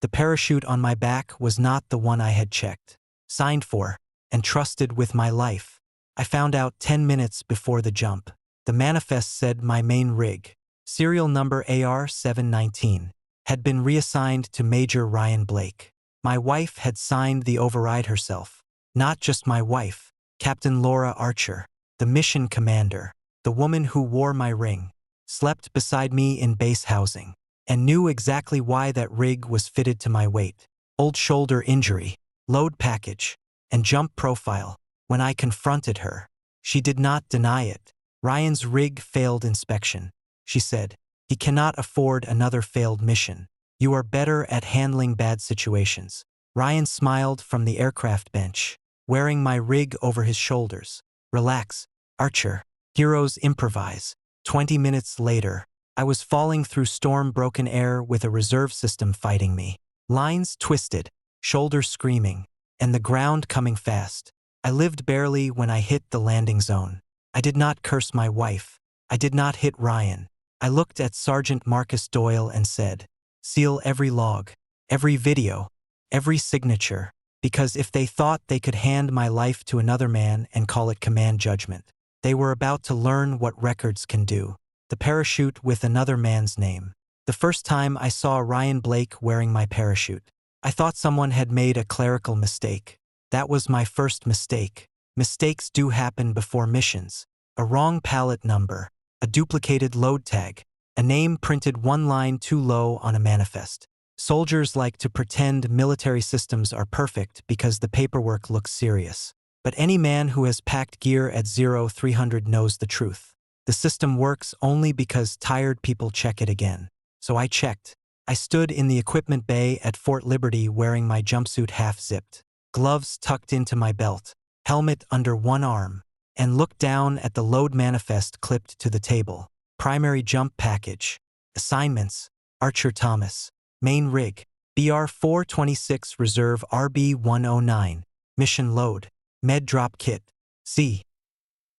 The parachute on my back was not the one I had checked, signed for, and trusted with my life. I found out 10 minutes before the jump. The manifest said my main rig, serial number AR-719, had been reassigned to Major Ryan Blake. My wife had signed the override herself. Not just my wife, Captain Laura Archer, the mission commander, the woman who wore my ring, slept beside me in base housing, and knew exactly why that rig was fitted to my weight, old shoulder injury, load package, and jump profile. When I confronted her, she did not deny it. Ryan's rig failed inspection, she said. He cannot afford another failed mission. You are better at handling bad situations. Ryan smiled from the aircraft bench, wearing my rig over his shoulders. Relax, Archer. Heroes improvise. 20 minutes later, I was falling through storm-broken air with a reserve system fighting me. Lines twisted, shoulders screaming, and the ground coming fast. I lived barely when I hit the landing zone. I did not curse my wife. I did not hit Ryan. I looked at Sergeant Marcus Doyle and said, "Seal every log, every video, every signature, because if they thought they could hand my life to another man and call it command judgment, they were about to learn what records can do." The parachute with another man's name. The first time I saw Ryan Blake wearing my parachute, I thought someone had made a clerical mistake. That was my first mistake. Mistakes do happen before missions. A wrong pallet number, a duplicated load tag, a name printed one line too low on a manifest. Soldiers like to pretend military systems are perfect because the paperwork looks serious. But any man who has packed gear at 0300 knows the truth. The system works only because tired people check it again. So I checked. I stood in the equipment bay at Fort Liberty wearing my jumpsuit half-zipped, gloves tucked into my belt, helmet under one arm, and looked down at the load manifest clipped to the table. Primary jump package. Assignments. Archer Thomas. Main rig. BR-426 Reserve RB-109. Mission load. Med drop kit. C.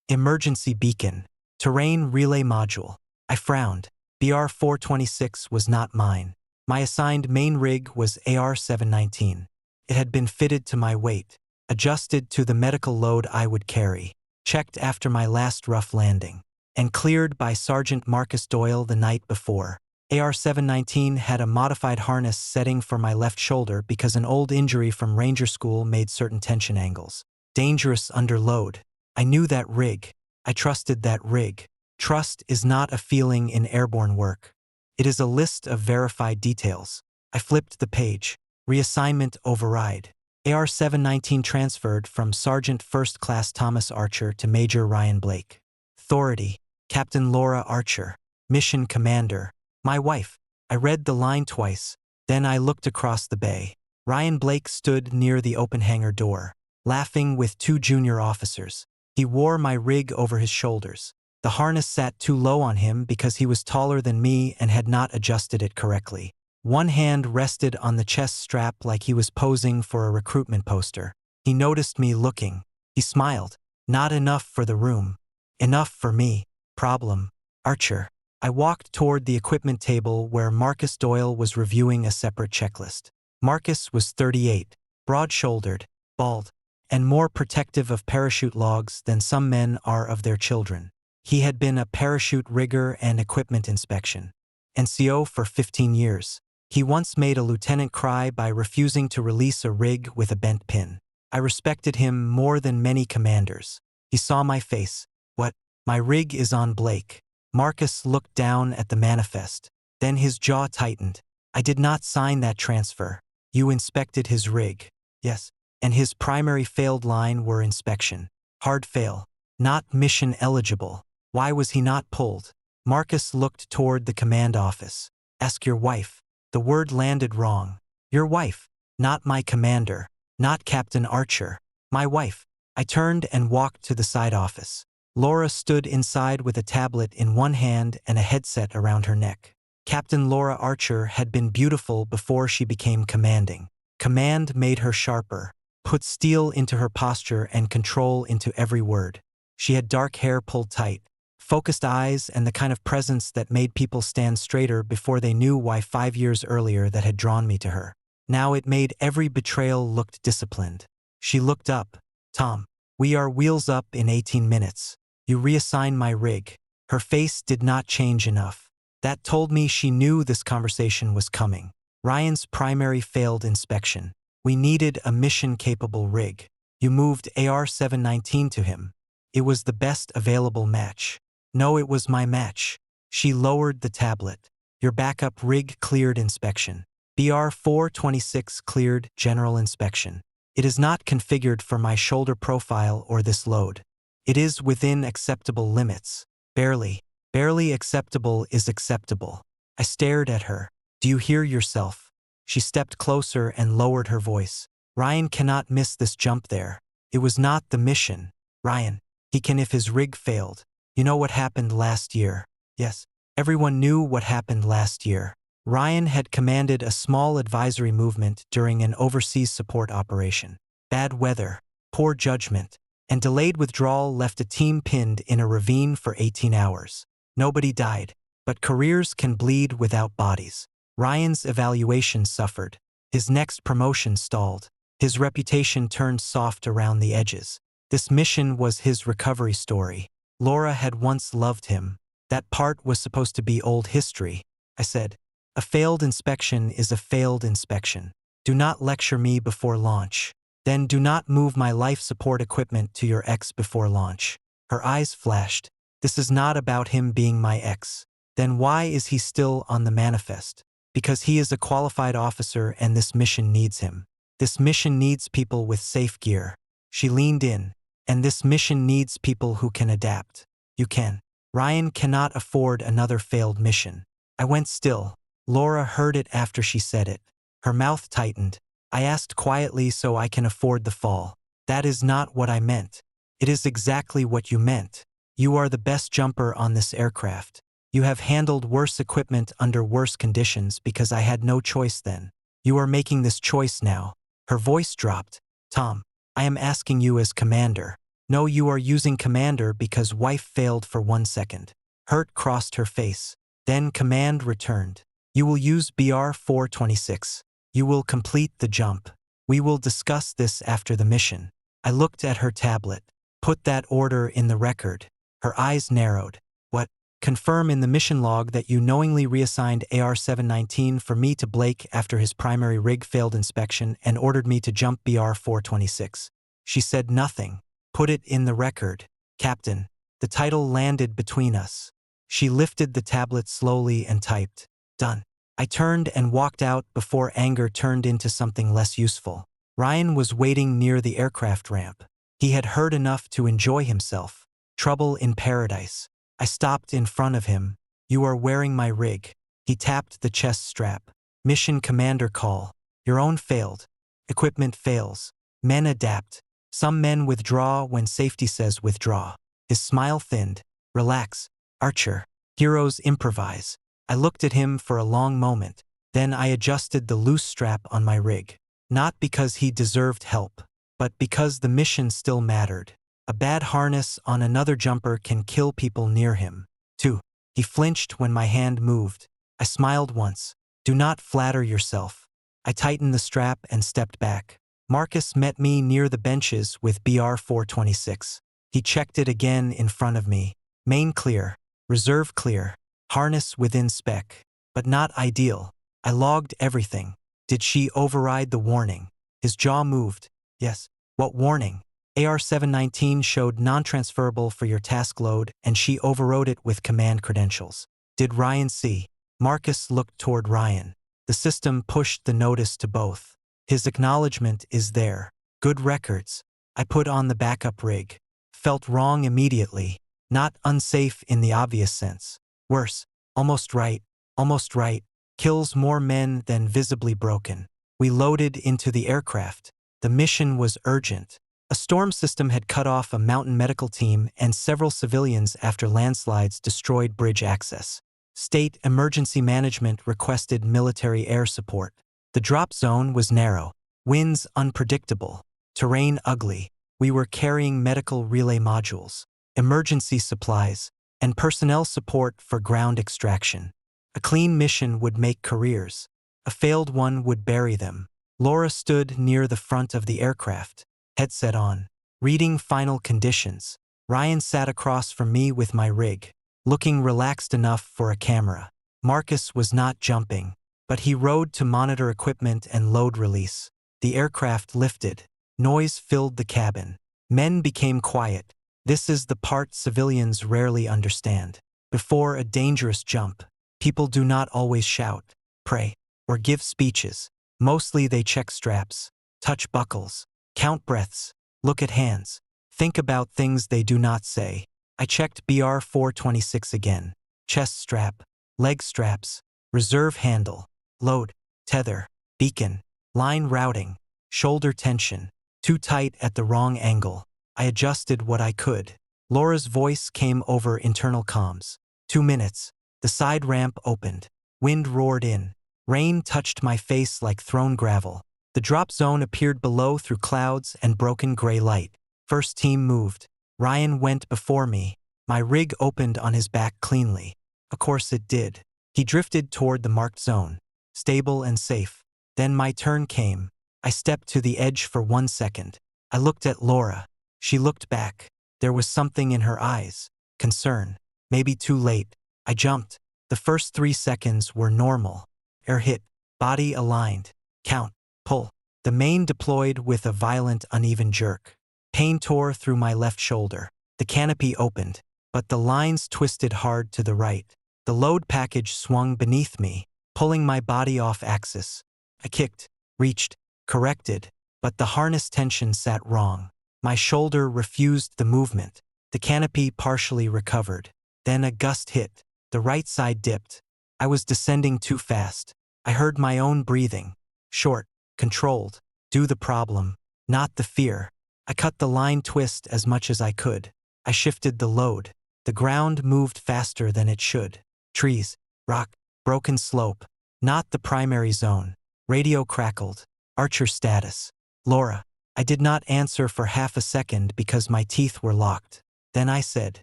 Emergency beacon. Terrain relay module. I frowned. BR-426 was not mine. My assigned main rig was AR-719. It had been fitted to my weight, adjusted to the medical load I would carry, checked after my last rough landing, and cleared by Sergeant Marcus Doyle the night before. AR-719 had a modified harness setting for my left shoulder because an old injury from Ranger School made certain tension angles. Dangerous under load. I knew that rig. I trusted that rig. Trust is not a feeling in airborne work. It is a list of verified details. I flipped the page. Reassignment override. AR-719 transferred from Sergeant First Class Thomas Archer to Major Ryan Blake. Authority. Captain Laura Archer. Mission Commander. My wife. I read the line twice. Then I looked across the bay. Ryan Blake stood near the open hangar door, laughing with two junior officers. He wore my rig over his shoulders. The harness sat too low on him because he was taller than me and had not adjusted it correctly. One hand rested on the chest strap like he was posing for a recruitment poster. He noticed me looking. He smiled. Not enough for the room. Enough for me. Problem. Archer. I walked toward the equipment table where Marcus Doyle was reviewing a separate checklist. Marcus was 38, broad-shouldered, bald, and more protective of parachute logs than some men are of their children. He had been a parachute rigger and equipment inspection, NCO for 15 years. He once made a lieutenant cry by refusing to release a rig with a bent pin. I respected him more than many commanders. He saw my face. What? My rig is on Blake. Marcus looked down at the manifest. Then his jaw tightened. I did not sign that transfer. You inspected his rig. Yes. And his primary failed line were inspection. Hard fail. Not mission eligible. Why was he not pulled? Marcus looked toward the command office. Ask your wife. The word landed wrong. Your wife. Not my commander. Not Captain Archer. My wife. I turned and walked to the side office. Laura stood inside with a tablet in one hand and a headset around her neck. Captain Laura Archer had been beautiful before she became commanding. Command made her sharper, put steel into her posture and control into every word. She had dark hair pulled tight, focused eyes, and the kind of presence that made people stand straighter before they knew why 5 years earlier that had drawn me to her. Now it made every betrayal looked disciplined. She looked up. Tom, we are wheels up in 18 minutes. You reassign my rig. Her face did not change enough. That told me she knew this conversation was coming. Ryan's primary failed inspection. We needed a mission-capable rig. You moved AR-719 to him. It was the best available match. No, it was my match. She lowered the tablet. Your backup rig cleared inspection. BR-426 cleared general inspection. It is not configured for my shoulder profile or this load. It is within acceptable limits. Barely. Barely acceptable is acceptable. I stared at her. Do you hear yourself? She stepped closer and lowered her voice. Ryan cannot miss this jump there. It was not the mission. Ryan, he can if his rig failed. You know what happened last year? Yes. Everyone knew what happened last year. Ryan had commanded a small advisory movement during an overseas support operation. Bad weather, poor judgment, and delayed withdrawal left a team pinned in a ravine for 18 hours. Nobody died, but careers can bleed without bodies. Ryan's evaluation suffered. His next promotion stalled. His reputation turned soft around the edges. This mission was his recovery story. Laura had once loved him. That part was supposed to be old history. I said, a failed inspection is a failed inspection. Do not lecture me before launch. Then do not move my life support equipment to your ex before launch. Her eyes flashed. This is not about him being my ex. Then why is he still on the manifest? Because he is a qualified officer and this mission needs him. This mission needs people with safe gear. She leaned in. And this mission needs people who can adapt. You can. Ryan cannot afford another failed mission. I went still. Laura heard it after she said it. Her mouth tightened. I asked quietly so I can afford the fall. That is not what I meant. It is exactly what you meant. You are the best jumper on this aircraft. You have handled worse equipment under worse conditions because I had no choice then. You are making this choice now. Her voice dropped. Tom, I am asking you as commander. No, you are using commander because wife failed for 1 second. Hurt crossed her face. Then command returned. You will use BR-426. You will complete the jump. We will discuss this after the mission. I looked at her tablet. Put that order in the record. Her eyes narrowed. What? Confirm in the mission log that you knowingly reassigned AR-719 for me to Blake after his primary rig failed inspection and ordered me to jump BR-426. She said nothing. Put it in the record. Captain. The title landed between us. She lifted the tablet slowly and typed. Done. I turned and walked out before anger turned into something less useful. Ryan was waiting near the aircraft ramp. He had heard enough to enjoy himself. Trouble in paradise. I stopped in front of him. You are wearing my rig. He tapped the chest strap. Mission commander call. Your own failed. Equipment fails. Men adapt. Some men withdraw when safety says withdraw. His smile thinned. Relax. Archer. Heroes improvise. I looked at him for a long moment. Then I adjusted the loose strap on my rig. Not because he deserved help, but because the mission still mattered. A bad harness on another jumper can kill people near him. 2. He flinched when my hand moved. I smiled once. Do not flatter yourself. I tightened the strap and stepped back. Marcus met me near the benches with BR-426. He checked it again in front of me. Main clear. Reserve clear. Harness within spec. But not ideal. I logged everything. Did she override the warning? His jaw moved. Yes. What warning? AR-719 showed non-transferable for your task load and she overrode it with command credentials. Did Ryan see? Marcus looked toward Ryan. The system pushed the notice to both. His acknowledgement is there. Good records. I put on the backup rig. Felt wrong immediately. Not unsafe in the obvious sense. Worse. Almost right. Almost right. Kills more men than visibly broken. We loaded into the aircraft. The mission was urgent. A storm system had cut off a mountain medical team and several civilians after landslides destroyed bridge access. State Emergency Management requested military air support. The drop zone was narrow. Winds unpredictable. Terrain ugly. We were carrying medical relay modules, emergency supplies, and personnel support for ground extraction. A clean mission would make careers. A failed one would bury them. Laura stood near the front of the aircraft, headset on, reading final conditions. Ryan sat across from me with my rig, looking relaxed enough for a camera. Marcus was not jumping, but he rode to monitor equipment and load release. The aircraft lifted. Noise filled the cabin. Men became quiet. This is the part civilians rarely understand. Before a dangerous jump, people do not always shout, pray, or give speeches. Mostly they check straps, touch buckles, count breaths, look at hands, think about things they do not say. I checked BR 426 again. Chest strap, leg straps, reserve handle, load, tether, beacon, line routing, shoulder tension, too tight at the wrong angle. I adjusted what I could. Laura's voice came over internal comms. 2 minutes. The side ramp opened. Wind roared in. Rain touched my face like thrown gravel. The drop zone appeared below through clouds and broken gray light. First team moved. Ryan went before me. My rig opened on his back cleanly. Of course it did. He drifted toward the marked zone, stable and safe. Then my turn came. I stepped to the edge for 1 second. I looked at Laura. She looked back. There was something in her eyes. Concern. Maybe too late. I jumped. The first 3 seconds were normal. Air hit. Body aligned. Count. Pull. The main deployed with a violent, uneven jerk. Pain tore through my left shoulder. The canopy opened, but the lines twisted hard to the right. The load package swung beneath me, pulling my body off axis. I kicked, reached, corrected, but the harness tension sat wrong. My shoulder refused the movement. The canopy partially recovered. Then a gust hit. The right side dipped. I was descending too fast. I heard my own breathing. Short, controlled. Do the problem, not the fear. I cut the line twist as much as I could. I shifted the load. The ground moved faster than it should. Trees, rock, broken slope. Not the primary zone. Radio crackled. Archer status. Laura. I did not answer for half a second because my teeth were locked. Then I said,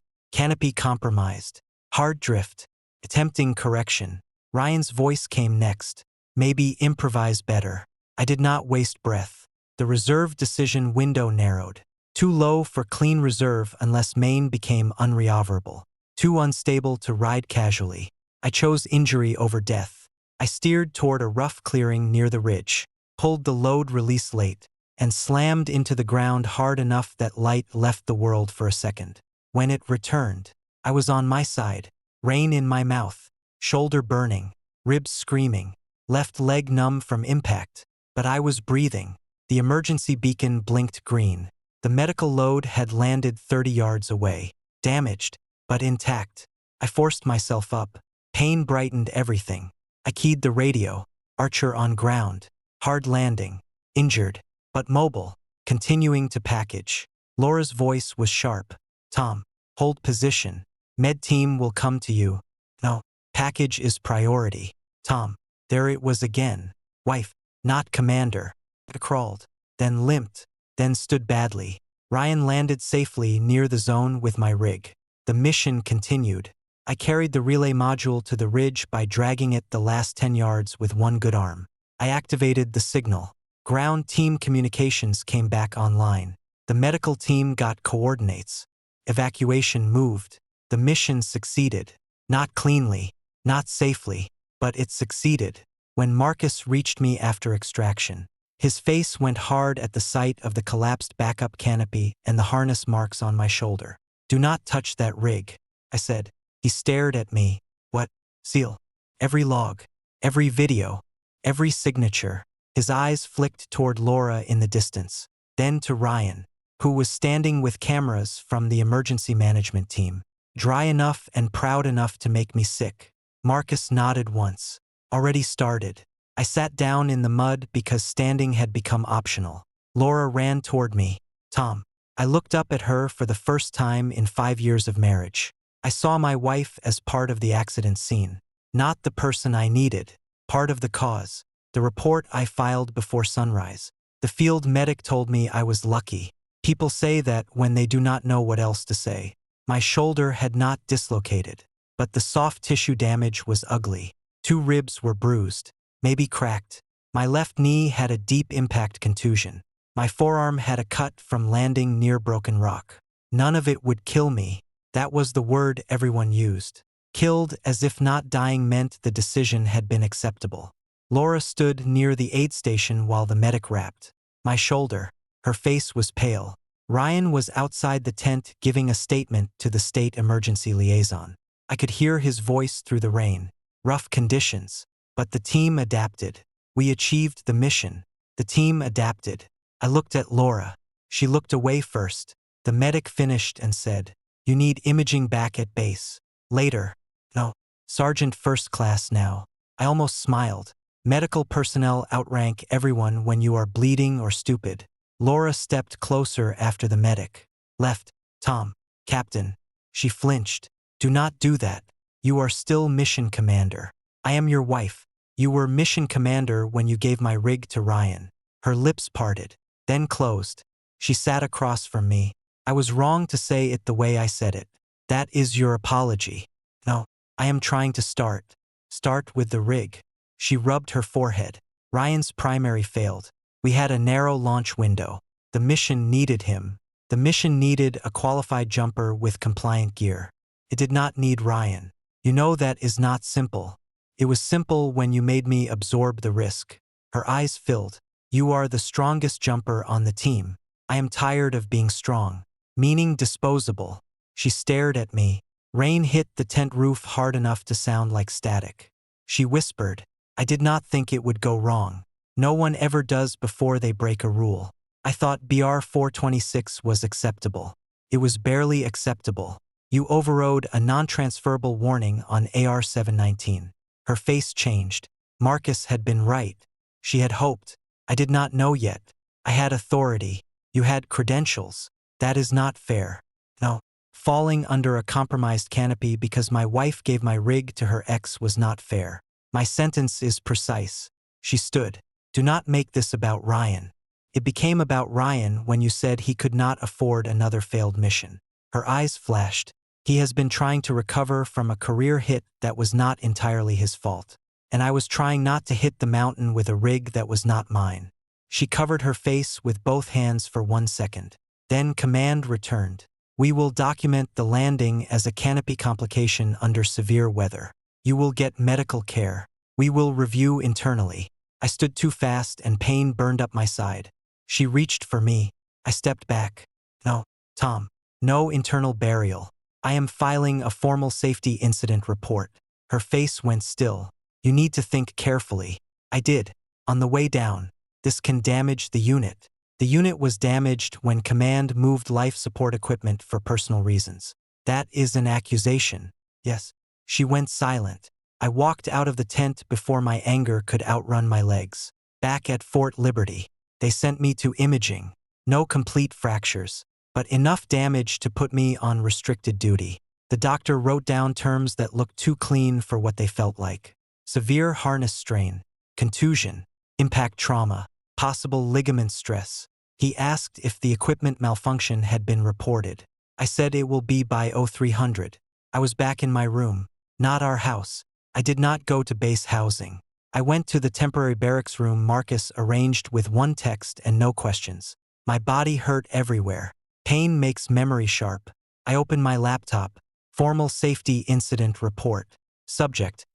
canopy compromised. Hard drift. Attempting correction. Ryan's voice came next. Maybe improvise better. I did not waste breath. The reserve decision window narrowed. Too low for clean reserve unless main became unrecoverable. Too unstable to ride casually. I chose injury over death. I steered toward a rough clearing near the ridge, pulled the load release late, and slammed into the ground hard enough that light left the world for a second. When it returned, I was on my side, rain in my mouth, shoulder burning, ribs screaming, left leg numb from impact, but I was breathing. The emergency beacon blinked green. The medical load had landed 30 yards away, damaged, but intact. I forced myself up. Pain brightened everything. I keyed the radio. Archer on ground. Hard landing. Injured, but mobile. Continuing to package. Laura's voice was sharp. Tom, hold position. Med team will come to you. No, package is priority. Tom, there it was again. Wife, not commander. I crawled, then limped, then stood badly. Ryan landed safely near the zone with my rig. The mission continued. I carried the relay module to the ridge by dragging it the last 10 yards with one good arm. I activated the signal. Ground team communications came back online. The medical team got coordinates. Evacuation moved. The mission succeeded. Not cleanly, not safely, but it succeeded. When Marcus reached me after extraction, his face went hard at the sight of the collapsed backup canopy and the harness marks on my shoulder. Do not touch that rig, I said. He stared at me. What? Seal. Every log, every video, every signature. His eyes flicked toward Laura in the distance, then to Ryan, who was standing with cameras from the emergency management team. Dry enough and proud enough to make me sick. Marcus nodded once. Already started. I sat down in the mud because standing had become optional. Laura ran toward me. Tom. I looked up at her for the first time in 5 years of marriage. I saw my wife as part of the accident scene. Not the person I needed. Part of the cause. The report I filed before sunrise. The field medic told me I was lucky. People say that when they do not know what else to say. My shoulder had not dislocated, but the soft tissue damage was ugly. 2 ribs were bruised, maybe cracked. My left knee had a deep impact contusion. My forearm had a cut from landing near broken rock. None of it would kill me. That was the word everyone used. Killed, as if not dying meant the decision had been acceptable. Laura stood near the aid station while the medic wrapped my shoulder. Her face was pale. Ryan was outside the tent giving a statement to the state emergency liaison. I could hear his voice through the rain. Rough conditions. But the team adapted. We achieved the mission. The team adapted. I looked at Laura. She looked away first. The medic finished and said, "You need imaging back at base. Later." No. Sergeant First Class now. I almost smiled. Medical personnel outrank everyone when you are bleeding or stupid. Laura stepped closer after the medic. Left. Tom. Captain. She flinched. "Do not do that. You are still mission commander. I am your wife. You were mission commander when you gave my rig to Ryan." Her lips parted, then closed. She sat across from me. I was wrong to say it the way I said it. "That is your apology." "No, I am trying to start. Start with the rig." She rubbed her forehead. Ryan's primary failed. We had a narrow launch window. The mission needed him. The mission needed a qualified jumper with compliant gear. It did not need Ryan. You know that is not simple. It was simple when you made me absorb the risk. Her eyes filled. "You are the strongest jumper on the team. I am tired of being strong." Meaning disposable. She stared at me. Rain hit the tent roof hard enough to sound like static. She whispered, "I did not think it would go wrong. No one ever does before they break a rule. I thought BR 426 was acceptable. It was barely acceptable. You overrode a non-transferable warning on AR 719. Her face changed. Marcus had been right. She had hoped. I did not know yet. I had authority. You had credentials. That is not fair. No. Falling under a compromised canopy because my wife gave my rig to her ex was not fair. My sentence is precise." She stood. "Do not make this about Ryan." It became about Ryan when you said he could not afford another failed mission. Her eyes flashed. He has been trying to recover from a career hit that was not entirely his fault. And I was trying not to hit the mountain with a rig that was not mine. She covered her face with both hands for 1 second. Then command returned. "We will document the landing as a canopy complication under severe weather. You will get medical care. We will review internally." I stood too fast and pain burned up my side. She reached for me. I stepped back. "No, Tom. No internal burial. I am filing a formal safety incident report." Her face went still. "You need to think carefully." I did. "On the way down. This can damage the unit." The unit was damaged when command moved life support equipment for personal reasons. "That is an accusation." "Yes." She went silent. I walked out of the tent before my anger could outrun my legs. Back at Fort Liberty, they sent me to imaging. No complete fractures, but enough damage to put me on restricted duty. The doctor wrote down terms that looked too clean for what they felt like. Severe harness strain, contusion, impact trauma, possible ligament stress. He asked if the equipment malfunction had been reported. I said it will be by 0300. I was back in my room. Not our house. I did not go to base housing. I went to the temporary barracks room Marcus arranged with one text and no questions. My body hurt everywhere. Pain makes memory sharp. I opened my laptop. Formal safety incident report. Subject: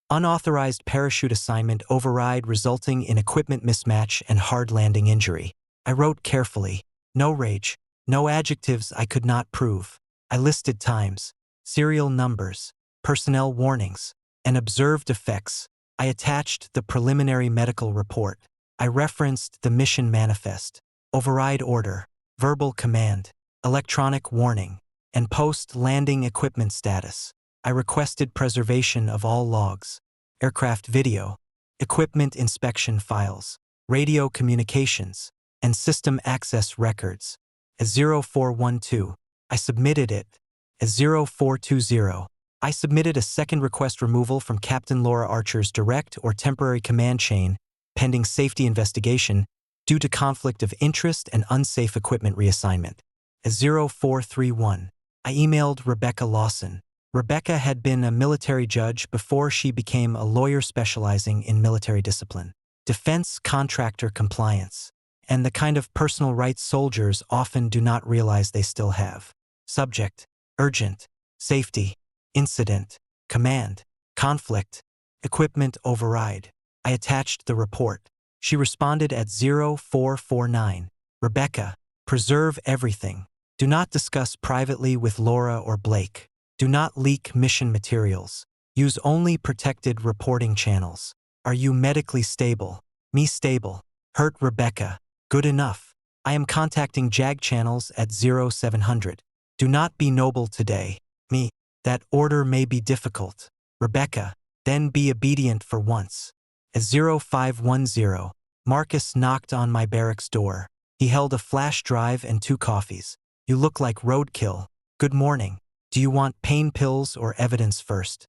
unauthorized parachute assignment override resulting in equipment mismatch and hard landing injury. I wrote carefully. No rage. No adjectives I could not prove. I listed times, serial numbers, personnel warnings, and observed effects. I attached the preliminary medical report. I referenced the mission manifest, override order, verbal command, electronic warning, and post-landing equipment status. I requested preservation of all logs, aircraft video, equipment inspection files, radio communications, and system access records. As 0412, I submitted it. As 0420, I submitted a second request removal from Captain Laura Archer's direct or temporary command chain, pending safety investigation, due to conflict of interest and unsafe equipment reassignment. As 0431, I emailed Rebecca Lawson. Rebecca had been a military judge before she became a lawyer specializing in military discipline. defense contractor compliance, and the kind of personal rights soldiers often do not realize they still have. Subject: urgent, safety, incident, command, conflict, equipment override. I attached the report. She responded at 0449. Rebecca, preserve everything. Do not discuss privately with Laura or Blake. Do not leak mission materials. Use only protected reporting channels. Are you medically stable? Me stable. Hurt Rebecca. Good enough. I am contacting JAG channels at 0700. Do not be noble today. Me. That order may be difficult. Rebecca. Then be obedient for once. At 0510, Marcus knocked on my barracks door. He held a flash drive and 2 coffees. You look like roadkill. Good morning. Do you want pain pills or evidence first?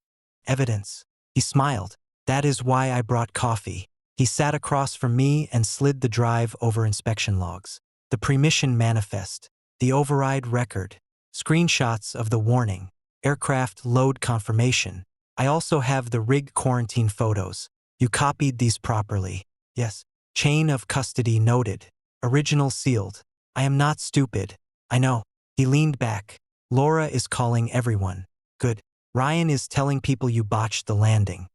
Evidence. He smiled. That is why I brought coffee. He sat across from me and slid the drive over inspection logs. The pre-mission manifest. The override record. Screenshots of the warning. Aircraft load confirmation. I also have the rig quarantine photos. You copied these properly. Yes. Chain of custody noted. Original sealed. I am not stupid. I know. He leaned back. Laura is calling everyone. Good. Ryan is telling people you botched the landing.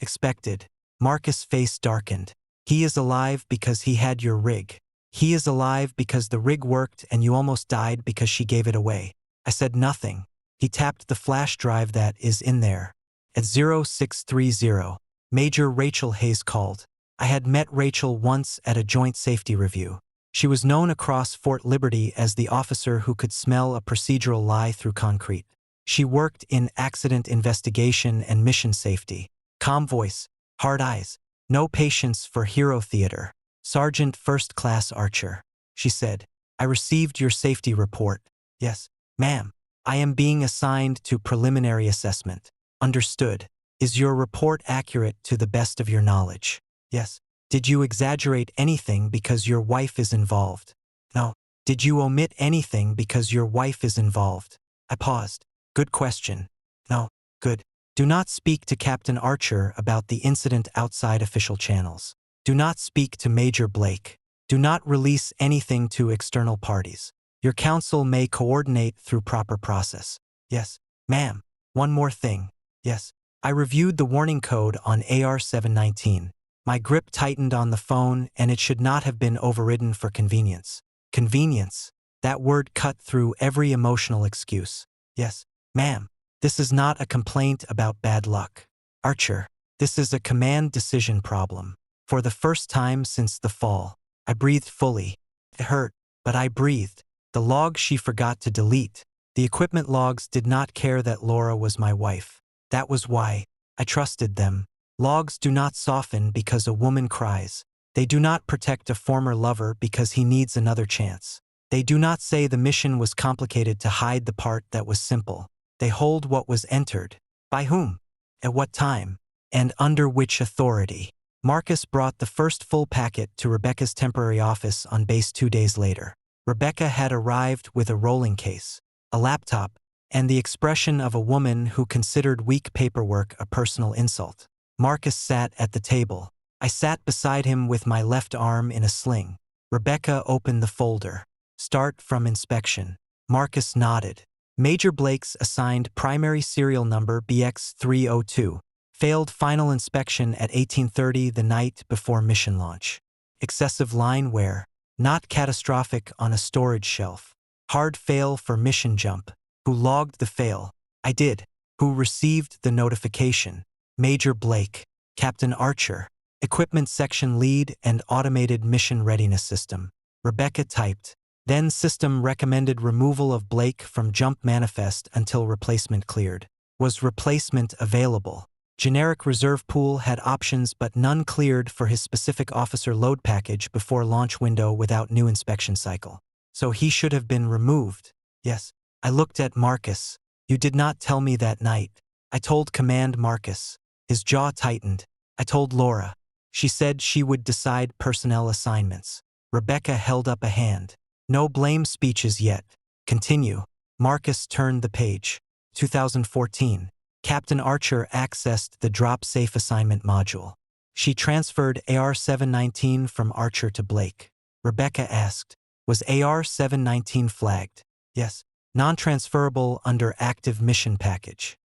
Expected. Marcus' face darkened. He is alive because he had your rig. He is alive because the rig worked and you almost died because she gave it away. I said nothing. He tapped the flash drive that is in there. At 0630, Major Rachel Hayes called. I had met Rachel once at a joint safety review. She was known across Fort Liberty as the officer who could smell a procedural lie through concrete. She worked in accident investigation and mission safety. Calm voice, hard eyes, no patience for hero theater. Sergeant First Class Archer. She said, I received your safety report. Yes, ma'am. I am being assigned to preliminary assessment. Understood. Is your report accurate to the best of your knowledge? Yes. Did you exaggerate anything because your wife is involved? No. Did you omit anything because your wife is involved? I paused. Good question. No. Good. Do not speak to Captain Archer about the incident outside official channels. Do not speak to Major Blake. Do not release anything to external parties. Your counsel may coordinate through proper process. Yes, ma'am. One more thing. Yes. I reviewed the warning code on AR-719. My grip tightened on the phone and it should not have been overridden for convenience. Convenience. That word cut through every emotional excuse. Yes, ma'am. This is not a complaint about bad luck. Archer, this is a command decision problem. For the first time since the fall, I breathed fully. It hurt, but I breathed. The log she forgot to delete. The equipment logs did not care that Laura was my wife. That was why. I trusted them. Logs do not soften because a woman cries. They do not protect a former lover because he needs another chance. They do not say the mission was complicated to hide the part that was simple. They hold what was entered. By whom? At what time? And under which authority? Marcus brought the first full packet to Rebecca's temporary office on base 2 days later. Rebecca had arrived with a rolling case, a laptop, and the expression of a woman who considered weak paperwork a personal insult. Marcus sat at the table. I sat beside him with my left arm in a sling. Rebecca opened the folder. Start from inspection. Marcus nodded. Major Blake's assigned primary serial number BX302. Failed final inspection at 1830 the night before mission launch. Excessive line wear. Not catastrophic on a storage shelf. Hard fail for mission jump. Who logged the fail? I did. Who received the notification? Major Blake. Captain Archer. Equipment section lead and automated mission readiness system. Rebecca typed. Then system recommended removal of Blake from jump manifest until replacement cleared. Was replacement available? Generic reserve pool had options but none cleared for his specific officer load package before launch window without new inspection cycle. So he should have been removed. Yes. I looked at Marcus. You did not tell me that night. I told Command Marcus. His jaw tightened. I told Laura. She said she would decide personnel assignments. Rebecca held up a hand. No blame speeches yet. Continue. Marcus turned the page. 2014. Captain Archer accessed the Drop Safe Assignment module. She transferred AR-719 from Archer to Blake. Rebecca asked, was AR-719 flagged? Yes. Non-transferable under active mission package.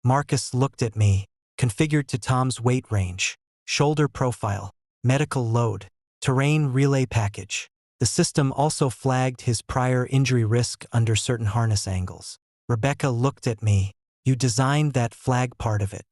Marcus looked at me, configured to Tom's weight range, shoulder profile, medical load, terrain relay package. The system also flagged his prior injury risk under certain harness angles. Rebecca looked at me. You designed that flag part of it.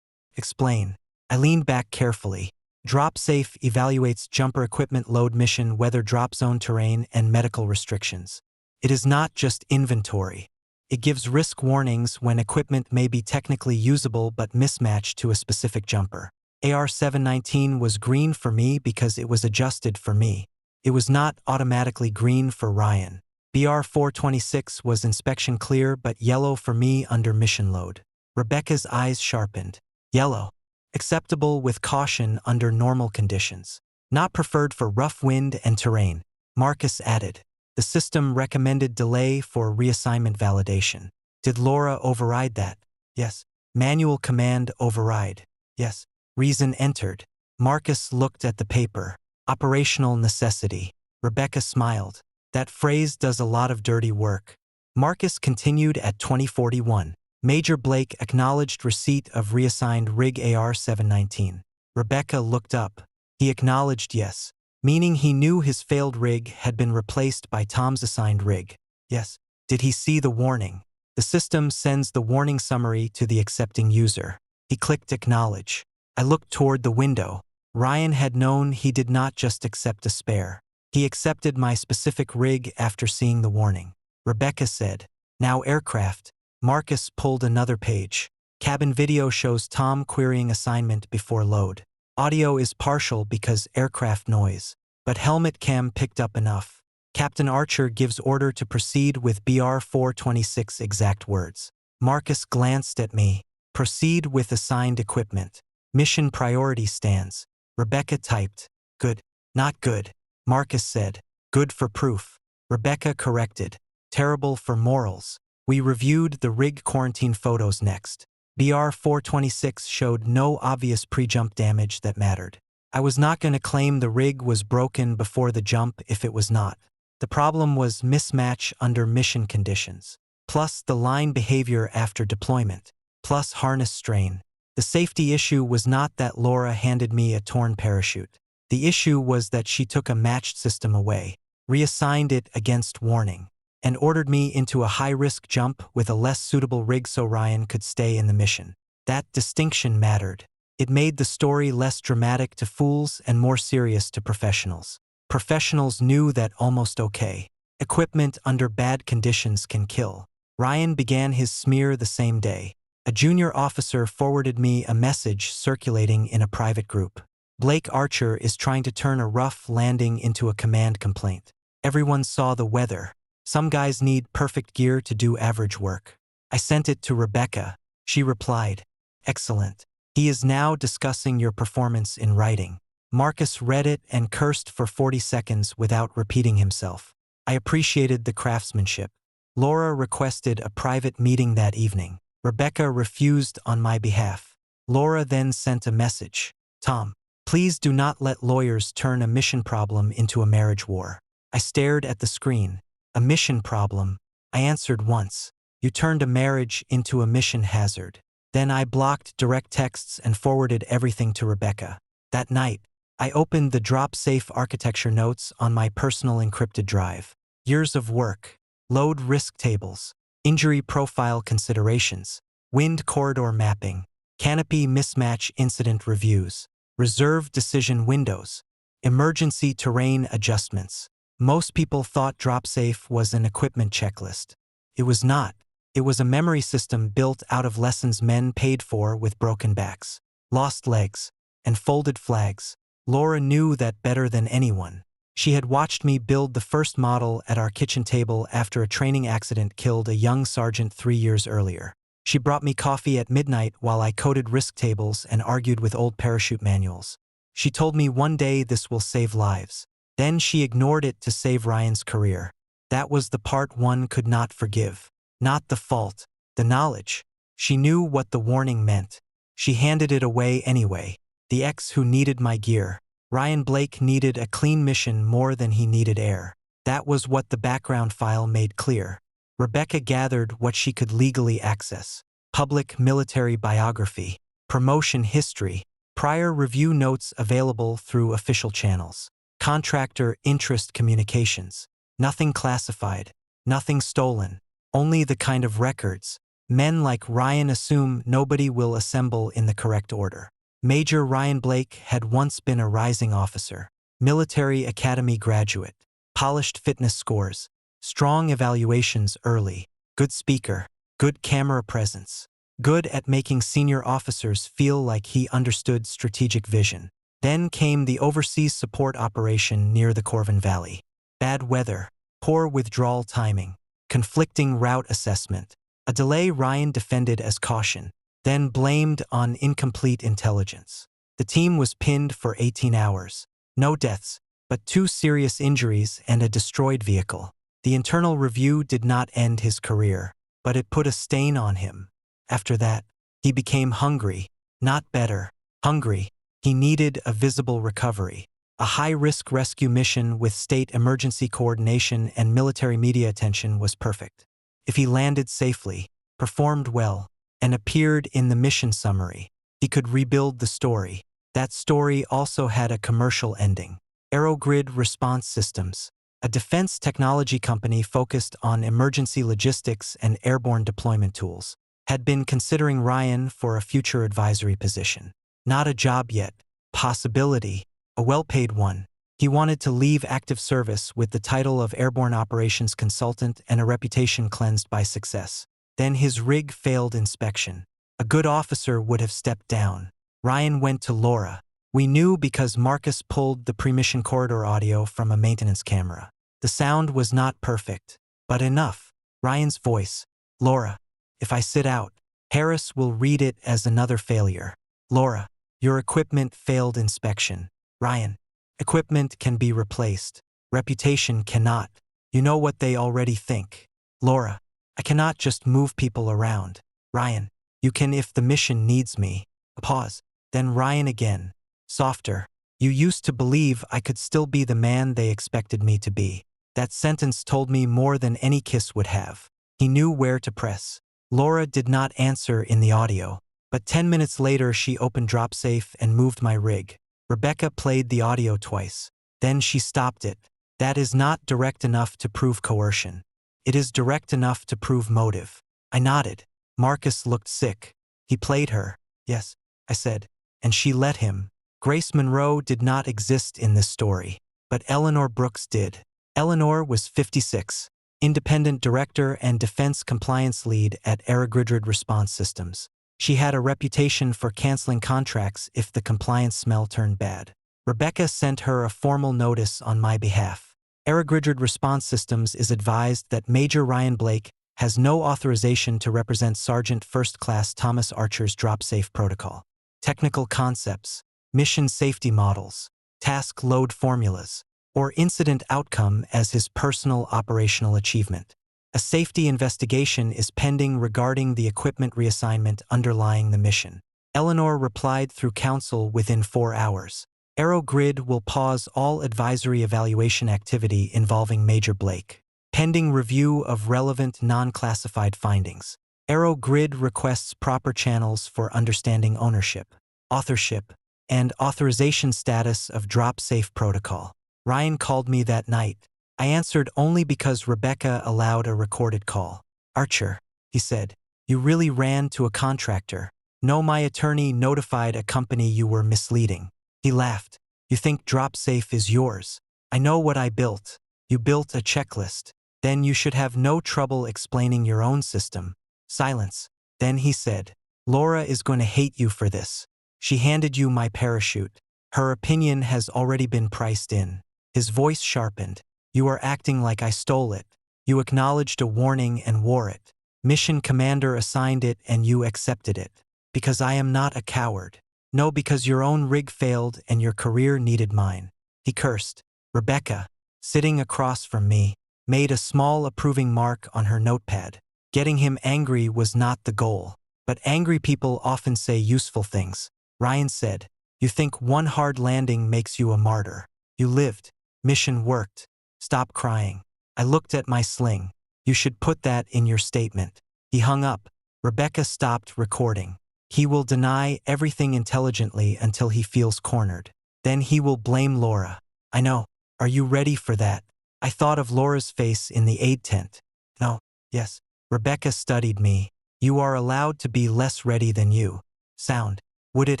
Explain. I leaned back carefully. DropSafe evaluates jumper equipment load mission, weather drop zone terrain, and medical restrictions. It is not just inventory. It gives risk warnings when equipment may be technically usable but mismatched to a specific jumper. AR-719 was green for me because it was adjusted for me. It was not automatically green for Ryan. BR-426 was inspection clear but yellow for me under mission load. Rebecca's eyes sharpened. Yellow. Acceptable with caution under normal conditions. Not preferred for rough wind and terrain. Marcus added. The system recommended delay for reassignment validation. Did Laura override that? Yes. Manual command override. Yes. Reason entered. Marcus looked at the paper. Operational necessity. Rebecca smiled. That phrase does a lot of dirty work. Marcus continued at 2041. Major Blake acknowledged receipt of reassigned rig AR-719. Rebecca looked up. He acknowledged yes, meaning he knew his failed rig had been replaced by Tom's assigned rig. Yes. Did he see the warning? The system sends the warning summary to the accepting user. He clicked acknowledge. I looked toward the window. Ryan had known he did not just accept a spare. He accepted my specific rig after seeing the warning. Rebecca said, now aircraft. Marcus pulled another page. Cabin video shows Tom querying assignment before load. Audio is partial because aircraft noise, but helmet cam picked up enough. Captain Archer gives order to proceed with BR-426 exact words. Marcus glanced at me. Proceed with assigned equipment. Mission priority stands. Rebecca typed. Good. Not good. Marcus said. Good for proof. Rebecca corrected. Terrible for morals. We reviewed the rig quarantine photos next. BR-426 showed no obvious pre-jump damage that mattered. I was not going to claim the rig was broken before the jump if it was not. The problem was mismatch under mission conditions, plus the line behavior after deployment, plus harness strain. The safety issue was not that Laura handed me a torn parachute. The issue was that she took a matched system away, reassigned it against warning, and ordered me into a high-risk jump with a less suitable rig so Ryan could stay in the mission. That distinction mattered. It made the story less dramatic to fools and more serious to professionals. Professionals knew that almost okay. Equipment under bad conditions can kill. Ryan began his smear the same day. A junior officer forwarded me a message circulating in a private group. Blake Archer is trying to turn a rough landing into a command complaint. Everyone saw the weather. Some guys need perfect gear to do average work. I sent it to Rebecca. She replied, excellent. He is now discussing your performance in writing. Marcus read it and cursed for 40 seconds without repeating himself. I appreciated the craftsmanship. Laura requested a private meeting that evening. Rebecca refused on my behalf. Laura then sent a message. Tom, please do not let lawyers turn a mission problem into a marriage war. I stared at the screen. A mission problem? I answered once. You turned a marriage into a mission hazard. Then I blocked direct texts and forwarded everything to Rebecca. That night, I opened the drop-safe architecture notes on my personal encrypted drive. Years of work. Load risk tables. Injury profile considerations. Wind corridor mapping. Canopy mismatch incident reviews. Reserve decision windows. Emergency terrain adjustments. Most people thought DropSafe was an equipment checklist. It was not. It was a memory system built out of lessons men paid for with broken backs, lost legs, and folded flags. Laura knew that better than anyone. She had watched me build the first model at our kitchen table after a training accident killed a young sergeant 3 years earlier. She brought me coffee at midnight while I coded risk tables and argued with old parachute manuals. She told me one day this will save lives. Then she ignored it to save Ryan's career. That was the part one could not forgive. Not the fault, the knowledge. She knew what the warning meant. She handed it away anyway. the ex who needed my gear. Ryan Blake needed a clean mission more than he needed air. That was what the background file made clear. Rebecca gathered what she could legally access: public military biography, promotion history, prior review notes available through official channels, contractor interest communications. Nothing classified, nothing stolen, only the kind of records men like Ryan assume nobody will assemble in the correct order. Major Ryan Blake had once been a rising officer, military academy graduate, polished fitness scores, strong evaluations early, good speaker, good camera presence, good at making senior officers feel like he understood strategic vision. Then came the overseas support operation near the Corvan Valley. Bad weather, poor withdrawal timing, conflicting route assessment, a delay Ryan defended as caution, then blamed on incomplete intelligence. The team was pinned for 18 hours. No deaths, but 2 serious injuries and a destroyed vehicle. The internal review did not end his career, but it put a stain on him. After that, he became hungry, not better, hungry. He needed a visible recovery. A high-risk rescue mission with state emergency coordination and military media attention was perfect. If he landed safely, performed well, and appeared in the mission summary, he could rebuild the story. That story also had a commercial ending. Aerogrid Response Systems, a defense technology company focused on emergency logistics and airborne deployment tools, had been considering Ryan for a future advisory position. Not a job yet, possibility, a well-paid one. He wanted to leave active service with the title of Airborne Operations Consultant and a reputation cleansed by success. Then his rig failed inspection. A good officer would have stepped down. Ryan went to Laura. We knew because Marcus pulled the pre-mission corridor audio from a maintenance camera. The sound was not perfect, but enough. Ryan's voice. Laura, if I sit out, Harris will read it as another failure. Laura, your equipment failed inspection. Ryan, equipment can be replaced. Reputation cannot. You know what they already think. Laura, I cannot just move people around. Ryan, you can if the mission needs me. A pause. Then Ryan again. Softer. You used to believe I could still be the man they expected me to be. That sentence told me more than any kiss would have. He knew where to press. Laura did not answer in the audio, but 10 minutes later she opened DropSafe and moved my rig. Rebecca played the audio twice. Then she stopped it. That is not direct enough to prove coercion. It is direct enough to prove motive. I nodded. Marcus looked sick. He played her. Yes, I said. And she let him. Grace Monroe did not exist in this story, but Eleanor Brooks did. Eleanor was 56, independent director and defense compliance lead at Aerogrid Response Systems. She had a reputation for canceling contracts if the compliance smell turned bad. Rebecca sent her a formal notice on my behalf. Aerogrid Response Systems is advised that Major Ryan Blake has no authorization to represent Sergeant First Class Thomas Archer's DropSafe protocol. Technical concepts, mission safety models, task load formulas, or incident outcome as his personal operational achievement. A safety investigation is pending regarding the equipment reassignment underlying the mission. Eleanor replied through counsel within 4 hours. Aerogrid will pause all advisory evaluation activity involving Major Blake, pending review of relevant non-classified findings. Aerogrid requests proper channels for understanding ownership, authorship, and authorization status of DropSafe protocol. Ryan called me that night. I answered only because Rebecca allowed a recorded call. Archer, he said, you really ran to a contractor. No, my attorney notified a company you were misleading. He laughed. You think DropSafe is yours. I know what I built. You built a checklist. Then you should have no trouble explaining your own system. Silence. Then he said, Laura is going to hate you for this. She handed you my parachute. Her opinion has already been priced in. His voice sharpened. You are acting like I stole it. You acknowledged a warning and wore it. Mission commander assigned it and you accepted it. Because I am not a coward. No, because your own rig failed and your career needed mine. He cursed. Rebecca, sitting across from me, made a small approving mark on her notepad. Getting him angry was not the goal. But angry people often say useful things. Ryan said, You think one hard landing makes you a martyr. You lived. Mission worked. Stop crying. I looked at my sling. You should put that in your statement. He hung up. Rebecca stopped recording. He will deny everything intelligently until he feels cornered. Then he will blame Laura. I know. Are you ready for that? I thought of Laura's face in the aid tent. No. Yes. Rebecca studied me. You are allowed to be less ready than you. Sound. Would it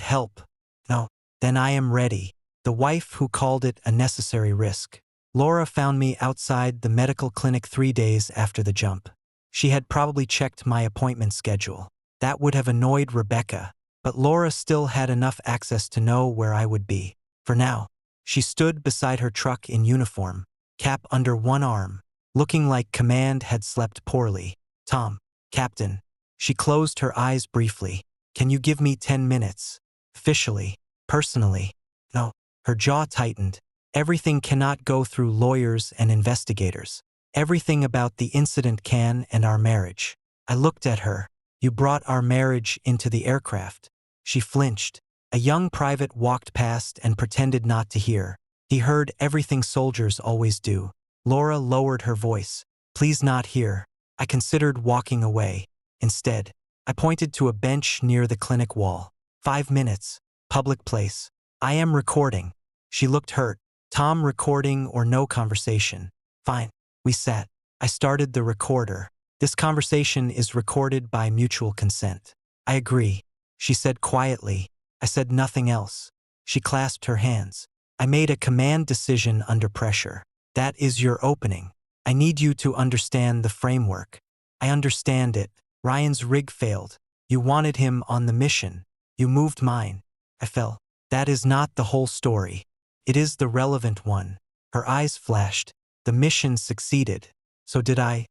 help? No. Then I am ready. The wife who called it a necessary risk. Laura found me outside the medical clinic 3 days after the jump. She had probably checked my appointment schedule. That would have annoyed Rebecca, but Laura still had enough access to know where I would be. For now, she stood beside her truck in uniform, cap under one arm, looking like command had slept poorly. Tom, Captain. She closed her eyes briefly. Can you give me 10 minutes? Officially. Personally. No. Her jaw tightened. Everything cannot go through lawyers and investigators. Everything about the incident can and our marriage. I looked at her. You brought our marriage into the aircraft. She flinched. A young private walked past and pretended not to hear. He heard everything soldiers always do. Laura lowered her voice. Please not here. I considered walking away. Instead, I pointed to a bench near the clinic wall. 5 minutes. Public place. I am recording. She looked hurt. Tom, recording or no conversation? Fine. We sat. I started the recorder. This conversation is recorded by mutual consent. I agree. She said quietly. I said nothing else. She clasped her hands. I made a command decision under pressure. That is your opening. I need you to understand the framework. I understand it. Ryan's rig failed. You wanted him on the mission. You moved mine. I fell. That is not the whole story. It is the relevant one. Her eyes flashed. The mission succeeded. So did I.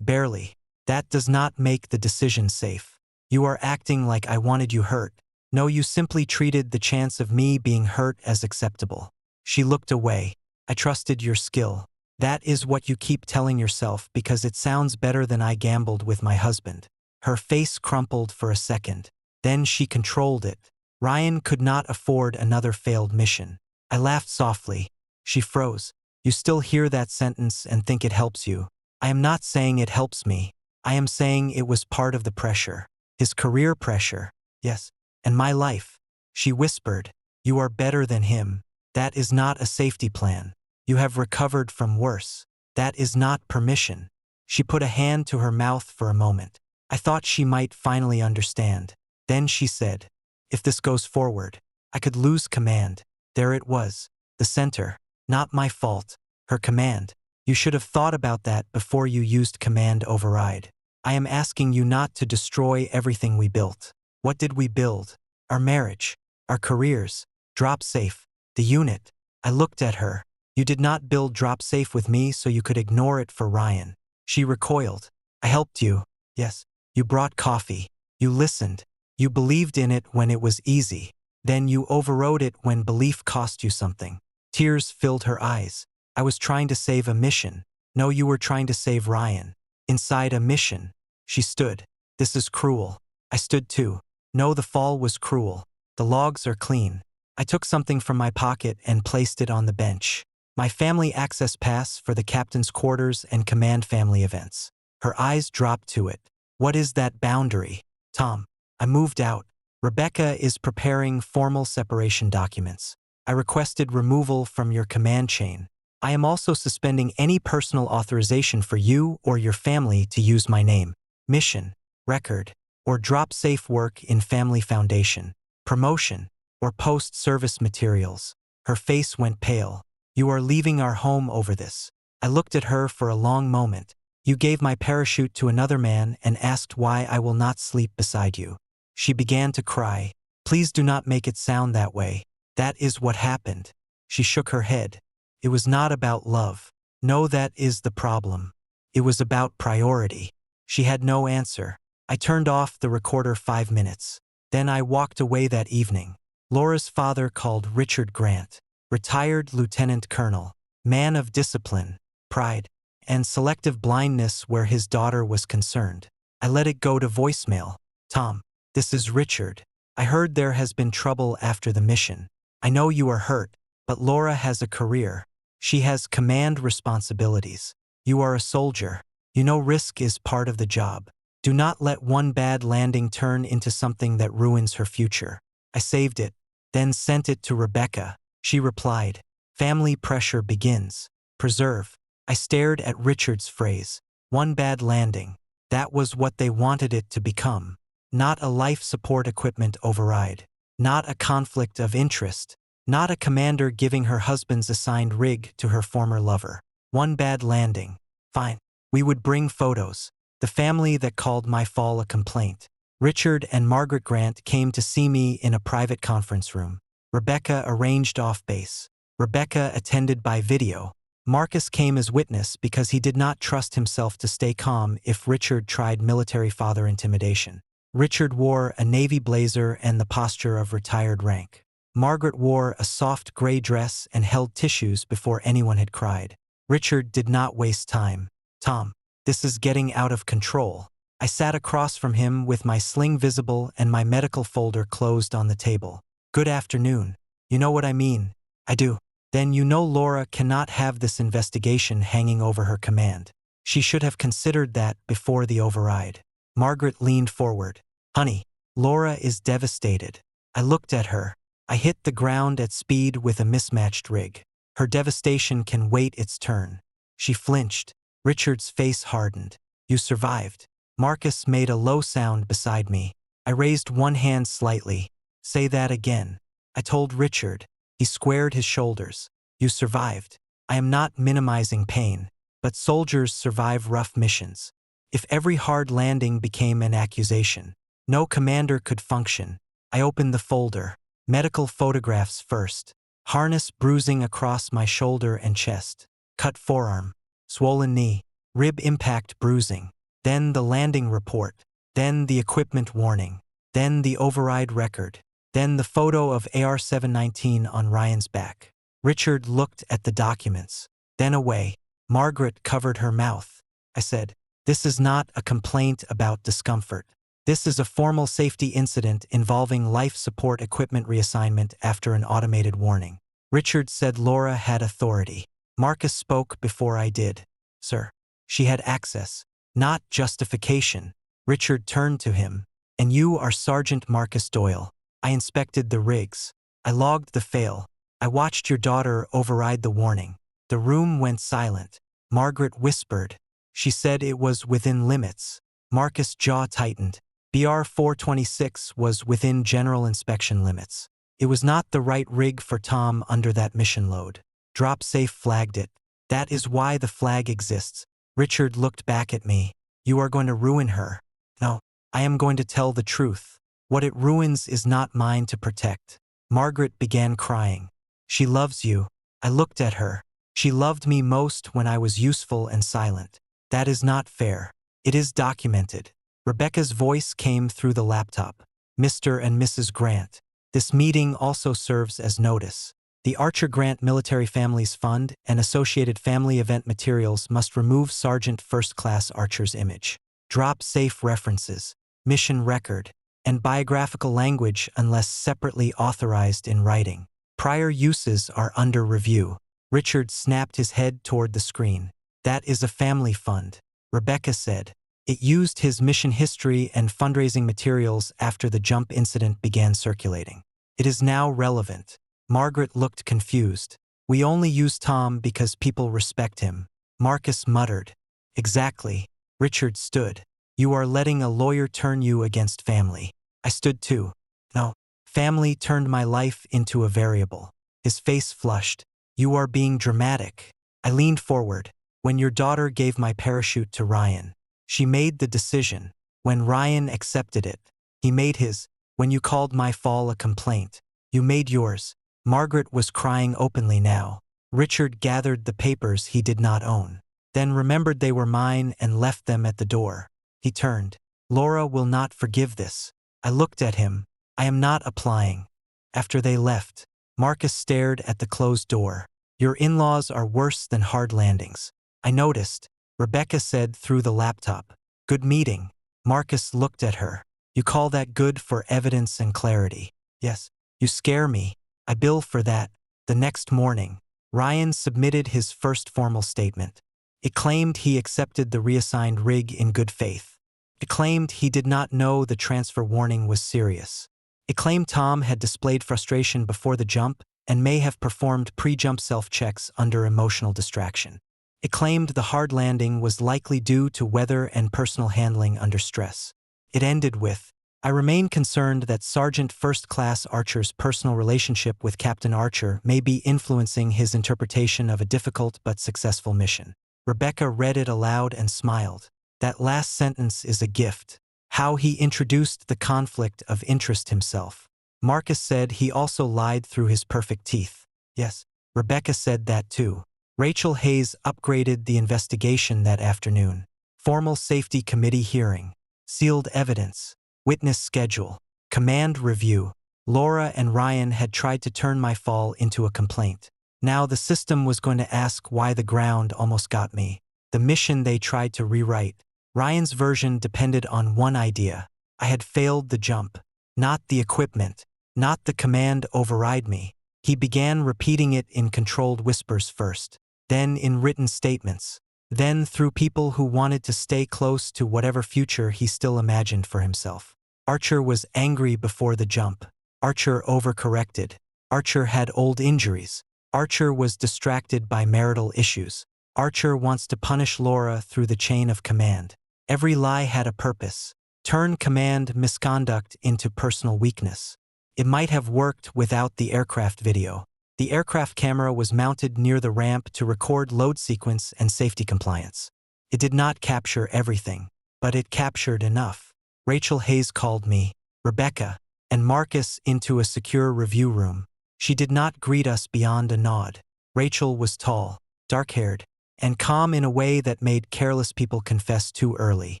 Barely. That does not make the decision safe. You are acting like I wanted you hurt. No, you simply treated the chance of me being hurt as acceptable. She looked away. I trusted your skill. That is what you keep telling yourself because it sounds better than I gambled with my husband. Her face crumpled for a second. Then she controlled it. Ryan could not afford another failed mission. I laughed softly. She froze. You still hear that sentence and think it helps you. I am not saying it helps me. I am saying it was part of the pressure. His career pressure. Yes. And my life. She whispered. You are better than him. That is not a safety plan. You have recovered from worse. That is not permission. She put a hand to her mouth for a moment. I thought she might finally understand. Then she said, if this goes forward, I could lose command. There it was. The center. Not my fault. Her command. You should have thought about that before you used command override. I am asking you not to destroy everything we built. What did we build? Our marriage. Our careers. Drop safe. The unit. I looked at her. You did not build drop safe with me so you could ignore it for Ryan. She recoiled. I helped you. Yes. You brought coffee. You listened. You believed in it when it was easy. Then you overrode it when belief cost you something. Tears filled her eyes. I was trying to save a mission. No, you were trying to save Ryan. Inside a mission. She stood. This is cruel. I stood too. No, the fall was cruel. The logs are clean. I took something from my pocket and placed it on the bench. My family access pass for the captain's quarters and command family events. Her eyes dropped to it. What is that boundary? Tom. I moved out. Rebecca is preparing formal separation documents. I requested removal from your command chain. I am also suspending any personal authorization for you or your family to use my name, mission, record, or drop safe work in family foundation, promotion, or post-service materials. Her face went pale. You are leaving our home over this. I looked at her for a long moment. You gave my parachute to another man and asked why I will not sleep beside you. She began to cry. Please do not make it sound that way. That is what happened. She shook her head. It was not about love. No, that is the problem. It was about priority. She had no answer. I turned off the recorder 5 minutes. Then I walked away that evening. Laura's father called Richard Grant, retired lieutenant colonel, man of discipline, pride, and selective blindness where his daughter was concerned. I let it go to voicemail. Tom, this is Richard. I heard there has been trouble after the mission. I know you are hurt, but Laura has a career. She has command responsibilities. You are a soldier. You know risk is part of the job. Do not let one bad landing turn into something that ruins her future. I saved it, then sent it to Rebecca. She replied, family pressure begins. Preserve. I stared at Richard's phrase. One bad landing. That was what they wanted it to become. Not a life support equipment override. Not a conflict of interest. Not a commander giving her husband's assigned rig to her former lover. One bad landing. Fine. We would bring photos. The family that called my fall a complaint. Richard and Margaret Grant came to see me in a private conference room. Rebecca arranged off-base. Rebecca attended by video. Marcus came as witness because he did not trust himself to stay calm if Richard tried military father intimidation. Richard wore a navy blazer and the posture of retired rank. Margaret wore a soft gray dress and held tissues before anyone had cried. Richard did not waste time. Tom, this is getting out of control. I sat across from him with my sling visible and my medical folder closed on the table. Good afternoon. You know what I mean? I do. Then you know Laura cannot have this investigation hanging over her command. She should have considered that before the override. Margaret leaned forward. Honey, Laura is devastated. I looked at her. I hit the ground at speed with a mismatched rig. Her devastation can wait its turn. She flinched. Richard's face hardened. You survived. Marcus made a low sound beside me. I raised one hand slightly. Say that again. I told Richard. He squared his shoulders. You survived. I am not minimizing pain, but soldiers survive rough missions. If every hard landing became an accusation, no commander could function. I opened the folder. Medical photographs first. Harness bruising across my shoulder and chest. Cut forearm. Swollen knee. Rib impact bruising. Then the landing report. Then the equipment warning. Then the override record. Then the photo of AR-719 on Ryan's back. Richard looked at the documents. Then away. Margaret covered her mouth. I said, this is not a complaint about discomfort. This is a formal safety incident involving life support equipment reassignment after an automated warning. Richard said Laura had authority. Marcus spoke before I did. Sir. She had access, not justification. Richard turned to him. And you are Sergeant Marcus Doyle. I inspected the rigs. I logged the fail. I watched your daughter override the warning. The room went silent. Margaret whispered. She said it was within limits. Marcus' jaw tightened. BR-426 was within general inspection limits. It was not the right rig for Tom under that mission load. DropSafe flagged it. That is why the flag exists. Richard looked back at me. You are going to ruin her. No, I am going to tell the truth. What it ruins is not mine to protect. Margaret began crying. She loves you. I looked at her. She loved me most when I was useful and silent. That is not fair. It is documented. Rebecca's voice came through the laptop. Mr. and Mrs. Grant. This meeting also serves as notice. The Archer Grant Military Families Fund and associated family event materials must remove Sergeant First Class Archer's image. Drop safe references, mission record, and biographical language unless separately authorized in writing. Prior uses are under review. Richard snapped his head toward the screen. That is a family fund, Rebecca said. It used his mission history and fundraising materials after the jump incident began circulating. It is now relevant. Margaret looked confused. We only use Tom because people respect him. Marcus muttered. Exactly. Richard stood. You are letting a lawyer turn you against family. I stood too. No. Family turned my life into a variable. His face flushed. You are being dramatic. I leaned forward. When your daughter gave my parachute to Ryan, she made the decision. When Ryan accepted it, he made his. When you called my fall a complaint, you made yours. Margaret was crying openly now. Richard gathered the papers he did not own, then remembered they were mine and left them at the door. He turned. Laura will not forgive this. I looked at him. I am not applying. After they left, Marcus stared at the closed door. Your in-laws are worse than hard landings. I noticed. Rebecca said through the laptop. Good meeting. Marcus looked at her. You call that good for evidence and clarity? Yes. You scare me. I bill for that. The next morning, Ryan submitted his first formal statement. It claimed he accepted the reassigned rig in good faith. It claimed he did not know the transfer warning was serious. It claimed Tom had displayed frustration before the jump and may have performed pre-jump self-checks under emotional distraction. It claimed the hard landing was likely due to weather and personal handling under stress. It ended with, I remain concerned that Sergeant First Class Archer's personal relationship with Captain Archer may be influencing his interpretation of a difficult but successful mission. Rebecca read it aloud and smiled. That last sentence is a gift. How he introduced the conflict of interest himself. Marcus said he also lied through his perfect teeth. Yes, Rebecca said that too. Rachel Hayes upgraded the investigation that afternoon. Formal safety committee hearing. Sealed evidence. Witness schedule. Command review. Laura and Ryan had tried to turn my fall into a complaint. Now the system was going to ask why the ground almost got me. The mission they tried to rewrite. Ryan's version depended on one idea. I had failed the jump. Not the equipment. Not the command override me. He began repeating it in controlled whispers first. Then in written statements. Then through people who wanted to stay close to whatever future he still imagined for himself. Archer was angry before the jump. Archer overcorrected. Archer had old injuries. Archer was distracted by marital issues. Archer wants to punish Laura through the chain of command. Every lie had a purpose. Turn command misconduct into personal weakness. It might have worked without the aircraft video. The aircraft camera was mounted near the ramp to record load sequence and safety compliance. It did not capture everything, but it captured enough. Rachel Hayes called me, Rebecca, and Marcus into a secure review room. She did not greet us beyond a nod. Rachel was tall, dark-haired, and calm in a way that made careless people confess too early.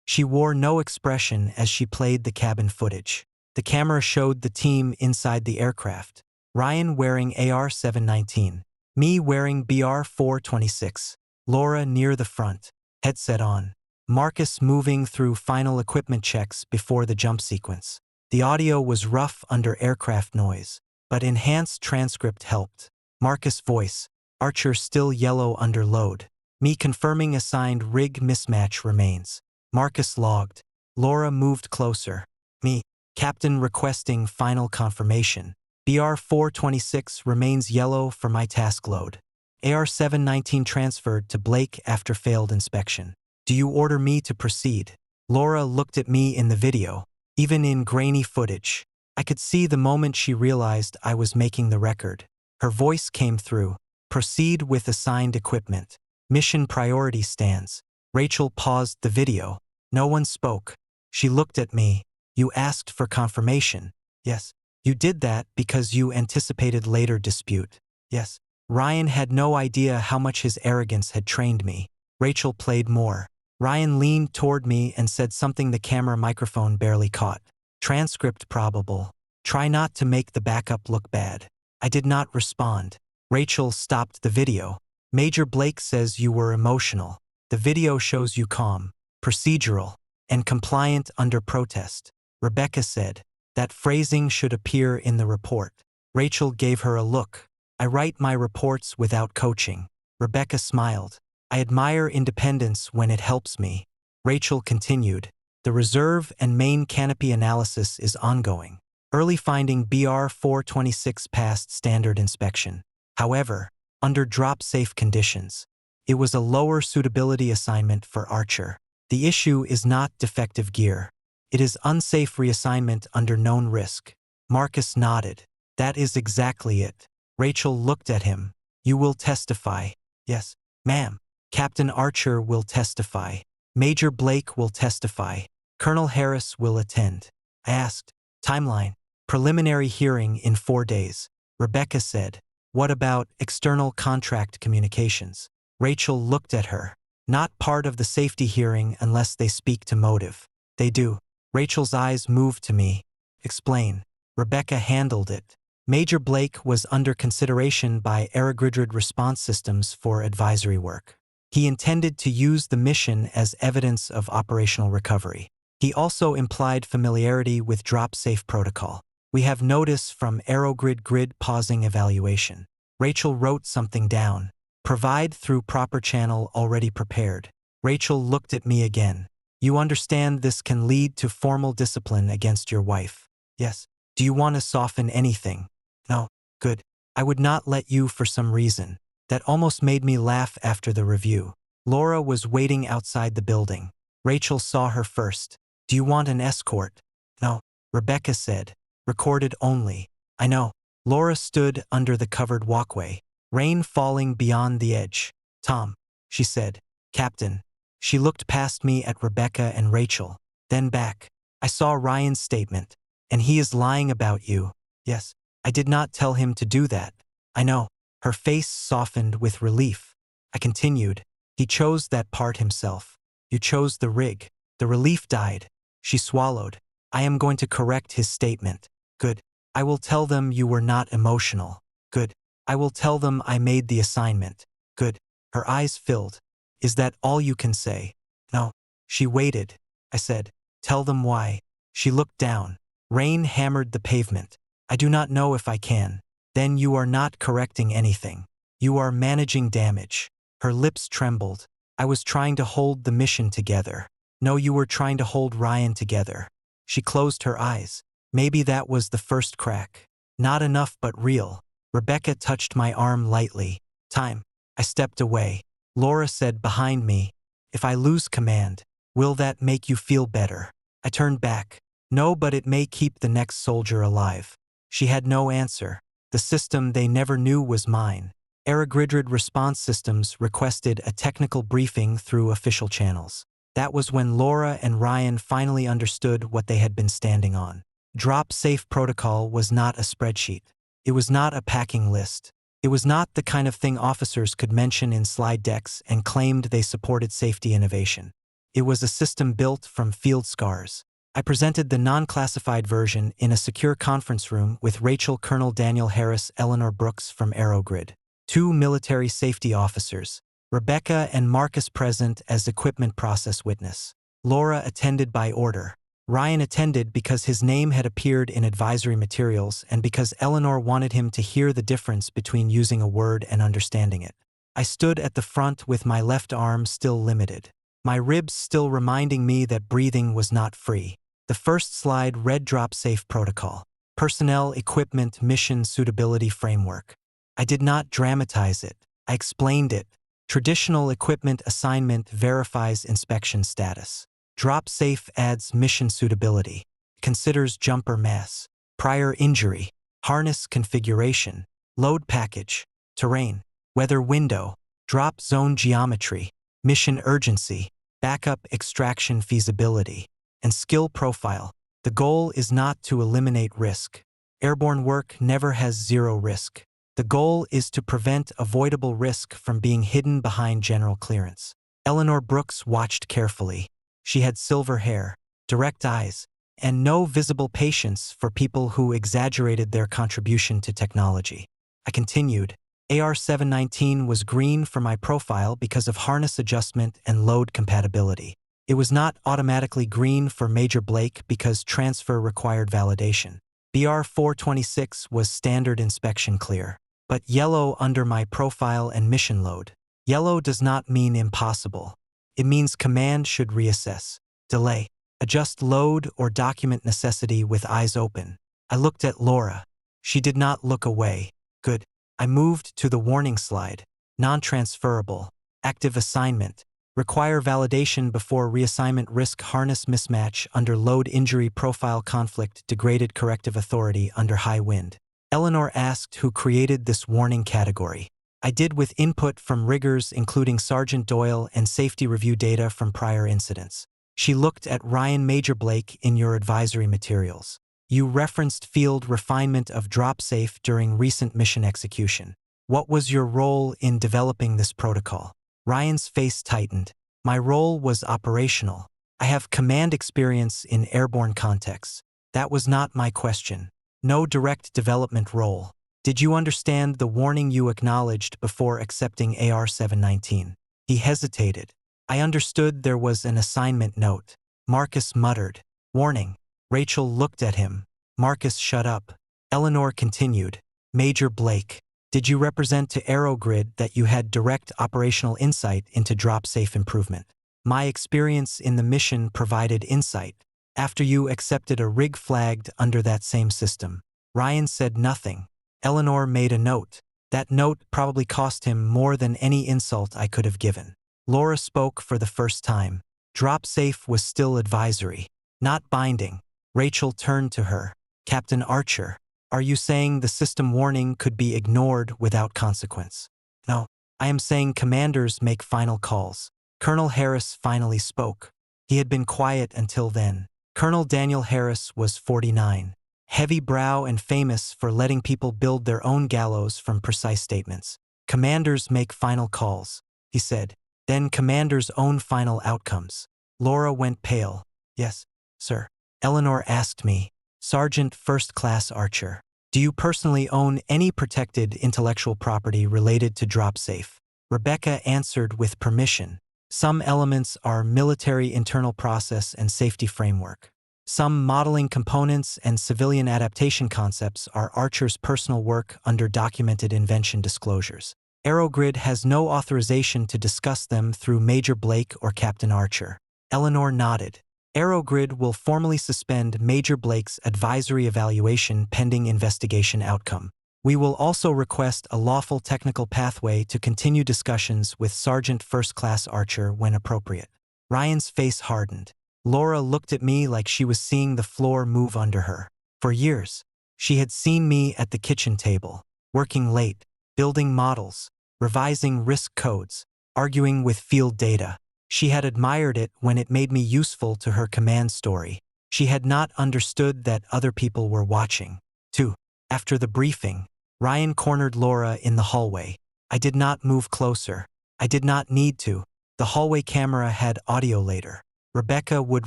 She wore no expression as she played the cabin footage. The camera showed the team inside the aircraft. Ryan wearing AR-719, me wearing BR-426, Laura near the front, headset on, Marcus moving through final equipment checks before the jump sequence. The audio was rough under aircraft noise, but enhanced transcript helped. Marcus' voice, Archer still yellow under load. Me confirming assigned rig mismatch remains. Marcus logged. Laura moved closer. Me, Captain requesting final confirmation. BR-426 remains yellow for my task load. AR-719 transferred to Blake after failed inspection. Do you order me to proceed? Laura looked at me in the video. Even in grainy footage, I could see the moment she realized I was making the record. Her voice came through. Proceed with assigned equipment. Mission priority stands. Rachel paused the video. No one spoke. She looked at me. You asked for confirmation. Yes. You did that because you anticipated later dispute. Yes. Ryan had no idea how much his arrogance had trained me. Rachel played more. Ryan leaned toward me and said something the camera microphone barely caught. Transcript probable. Try not to make the backup look bad. I did not respond. Rachel stopped the video. Major Blake says you were emotional. The video shows you calm, procedural, and compliant under protest. Rebecca said, that phrasing should appear in the report. Rachel gave her a look. I write my reports without coaching. Rebecca smiled. I admire independence when it helps me. Rachel continued. The reserve and main canopy analysis is ongoing. Early finding BR-426 passed standard inspection. However, under drop-safe conditions, it was a lower suitability assignment for Archer. The issue is not defective gear. It is unsafe reassignment under known risk. Marcus nodded. That is exactly it. Rachel looked at him. You will testify. Yes, ma'am. Captain Archer will testify. Major Blake will testify. Colonel Harris will attend. I asked. Timeline. Preliminary hearing in 4 days. Rebecca said. What about external contract communications? Rachel looked at her. Not part of the safety hearing unless they speak to motive. They do. Rachel's eyes moved to me. Explain. Rebecca handled it. Major Blake was under consideration by Aerogridrid Response Systems for advisory work. He intended to use the mission as evidence of operational recovery. He also implied familiarity with drop-safe protocol. We have notice from AeroGrid grid pausing evaluation. Rachel wrote something down. Provide through proper channel already prepared. Rachel looked at me again. You understand this can lead to formal discipline against your wife. Yes. Do you want to soften anything? No. Good. I would not let you for some reason. That almost made me laugh after the review. Laura was waiting outside the building. Rachel saw her first. Do you want an escort? No. Rebecca said. Recorded only. I know. Laura stood under the covered walkway. Rain falling beyond the edge. Tom, she said. Captain. She looked past me at Rebecca and Rachel, then back. I saw Ryan's statement. And he is lying about you. Yes. I did not tell him to do that. I know. Her face softened with relief. I continued. He chose that part himself. You chose the rig. The relief died. She swallowed. I am going to correct his statement. Good. I will tell them you were not emotional. Good. I will tell them I made the assignment. Good. Her eyes filled. Is that all you can say? No. She waited. I said, tell them why. She looked down. Rain hammered the pavement. I do not know if I can. Then you are not correcting anything. You are managing damage. Her lips trembled. I was trying to hold the mission together. No, you were trying to hold Ryan together. She closed her eyes. Maybe that was the first crack. Not enough but real. Rebecca touched my arm lightly. Time. I stepped away. Laura said behind me, if I lose command, will that make you feel better? I turned back. No, but it may keep the next soldier alive. She had no answer. The system they never knew was mine. AeroGrid response systems requested a technical briefing through official channels. That was when Laura and Ryan finally understood what they had been standing on. Drop-safe protocol was not a spreadsheet. It was not a packing list. It was not the kind of thing officers could mention in slide decks and claimed they supported safety innovation. It was a system built from field scars. I presented the non-classified version in a secure conference room with Rachel, Colonel Daniel Harris, Eleanor Brooks from AeroGrid, 2 military safety officers, Rebecca and Marcus present as equipment process witness. Laura attended by order. Ryan attended because his name had appeared in advisory materials and because Eleanor wanted him to hear the difference between using a word and understanding it. I stood at the front with my left arm still limited, my ribs still reminding me that breathing was not free. The first slide read drop-safe protocol, personnel, equipment, mission suitability framework. I did not dramatize it. I explained it. Traditional equipment assignment verifies inspection status. Drop-safe adds mission suitability, considers jumper mass, prior injury, harness configuration, load package, terrain, weather window, drop zone geometry, mission urgency, backup extraction feasibility, and skill profile. The goal is not to eliminate risk. Airborne work never has zero risk. The goal is to prevent avoidable risk from being hidden behind general clearance. Eleanor Brooks watched carefully. She had silver hair, direct eyes, and no visible patience for people who exaggerated their contribution to technology. I continued. AR-719 was green for my profile because of harness adjustment and load compatibility. It was not automatically green for Major Blake because transfer required validation. BR-426 was standard inspection clear, but yellow under my profile and mission load. Yellow does not mean impossible. It means command should reassess, delay, adjust load or document necessity with eyes open. I looked at Laura. She did not look away. Good. I moved to the warning slide. Non-transferable. Active assignment. Require validation before reassignment. Risk harness mismatch under load injury profile conflict. Degraded corrective authority under high wind. Eleanor asked who created this warning category. I did with input from riggers including Sergeant Doyle and safety review data from prior incidents. She looked at Ryan. Major Blake, in your advisory materials, you referenced field refinement of drop-safe during recent mission execution. What was your role in developing this protocol? Ryan's face tightened. My role was operational. I have command experience in airborne contexts. That was not my question. No direct development role. Did you understand the warning you acknowledged before accepting AR-719? He hesitated. I understood there was an assignment note. Marcus muttered. Warning. Rachel looked at him. Marcus shut up. Eleanor continued. Major Blake, did you represent to Aerogrid that you had direct operational insight into drop-safe improvement? My experience in the mission provided insight. After you accepted a rig flagged under that same system. Ryan said nothing. Eleanor made a note. That note probably cost him more than any insult I could have given. Laura spoke for the first time. Drop safe was still advisory, not binding. Rachel turned to her. Captain Archer, are you saying the system warning could be ignored without consequence? No, I am saying commanders make final calls. Colonel Harris finally spoke. He had been quiet until then. Colonel Daniel Harris was 49. Heavy brow and famous for letting people build their own gallows from precise statements. Commanders make final calls, he said. Then commanders own final outcomes. Laura went pale. Yes, sir. Eleanor asked me. Sergeant First Class Archer, do you personally own any protected intellectual property related to DropSafe? Rebecca answered with permission. Some elements are military internal process and safety framework. Some modeling components and civilian adaptation concepts are Archer's personal work under documented invention disclosures. Aerogrid has no authorization to discuss them through Major Blake or Captain Archer. Eleanor nodded. Aerogrid will formally suspend Major Blake's advisory evaluation pending investigation outcome. We will also request a lawful technical pathway to continue discussions with Sergeant First Class Archer when appropriate. Ryan's face hardened. Laura looked at me like she was seeing the floor move under her. For years, she had seen me at the kitchen table, working late, building models, revising risk codes, arguing with field data. She had admired it when it made me useful to her command story. She had not understood that other people were watching. 2. After the briefing, Ryan cornered Laura in the hallway. I did not move closer. I did not need to. The hallway camera had audio later. Rebecca would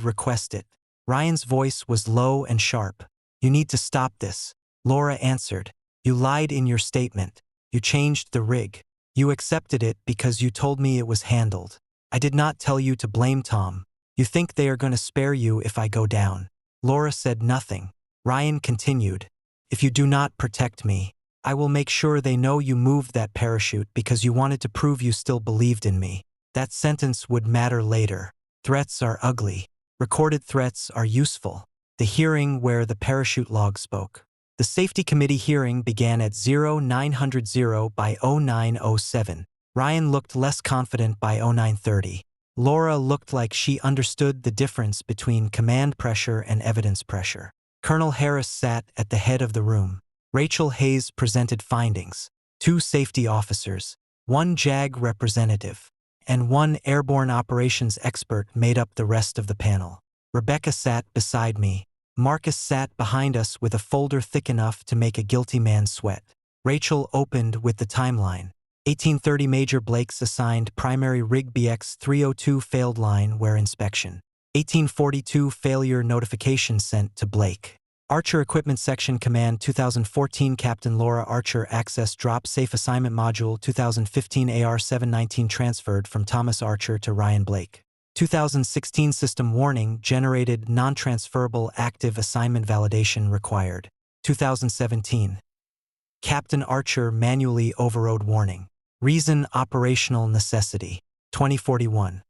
request it. Ryan's voice was low and sharp. You need to stop this. Laura answered. You lied in your statement. You changed the rig. You accepted it because you told me it was handled. I did not tell you to blame Tom. You think they are going to spare you if I go down. Laura said nothing. Ryan continued. If you do not protect me, I will make sure they know you moved that parachute because you wanted to prove you still believed in me. That sentence would matter later. Threats are ugly. Recorded threats are useful. The hearing where the parachute log spoke. The safety committee hearing began at 0900 by 0907. Ryan looked less confident by 0930. Laura looked like she understood the difference between command pressure and evidence pressure. Colonel Harris sat at the head of the room. Rachel Hayes presented findings. 2 safety officers, 1 JAG representative, and 1 airborne operations expert made up the rest of the panel. Rebecca sat beside me. Marcus sat behind us with a folder thick enough to make a guilty man sweat. Rachel opened with the timeline. 1830 Major Blake's assigned primary rig BX 302 failed line where inspection. 1842 failure notification sent to Blake. Archer Equipment Section Command 2014 Captain Laura Archer Access Drop Safe Assignment Module 2015 AR-719 transferred from Thomas Archer to Ryan Blake. 2016 System Warning generated non-transferable active assignment validation required. 2017 Captain Archer manually overrode warning. Reason operational necessity. 2041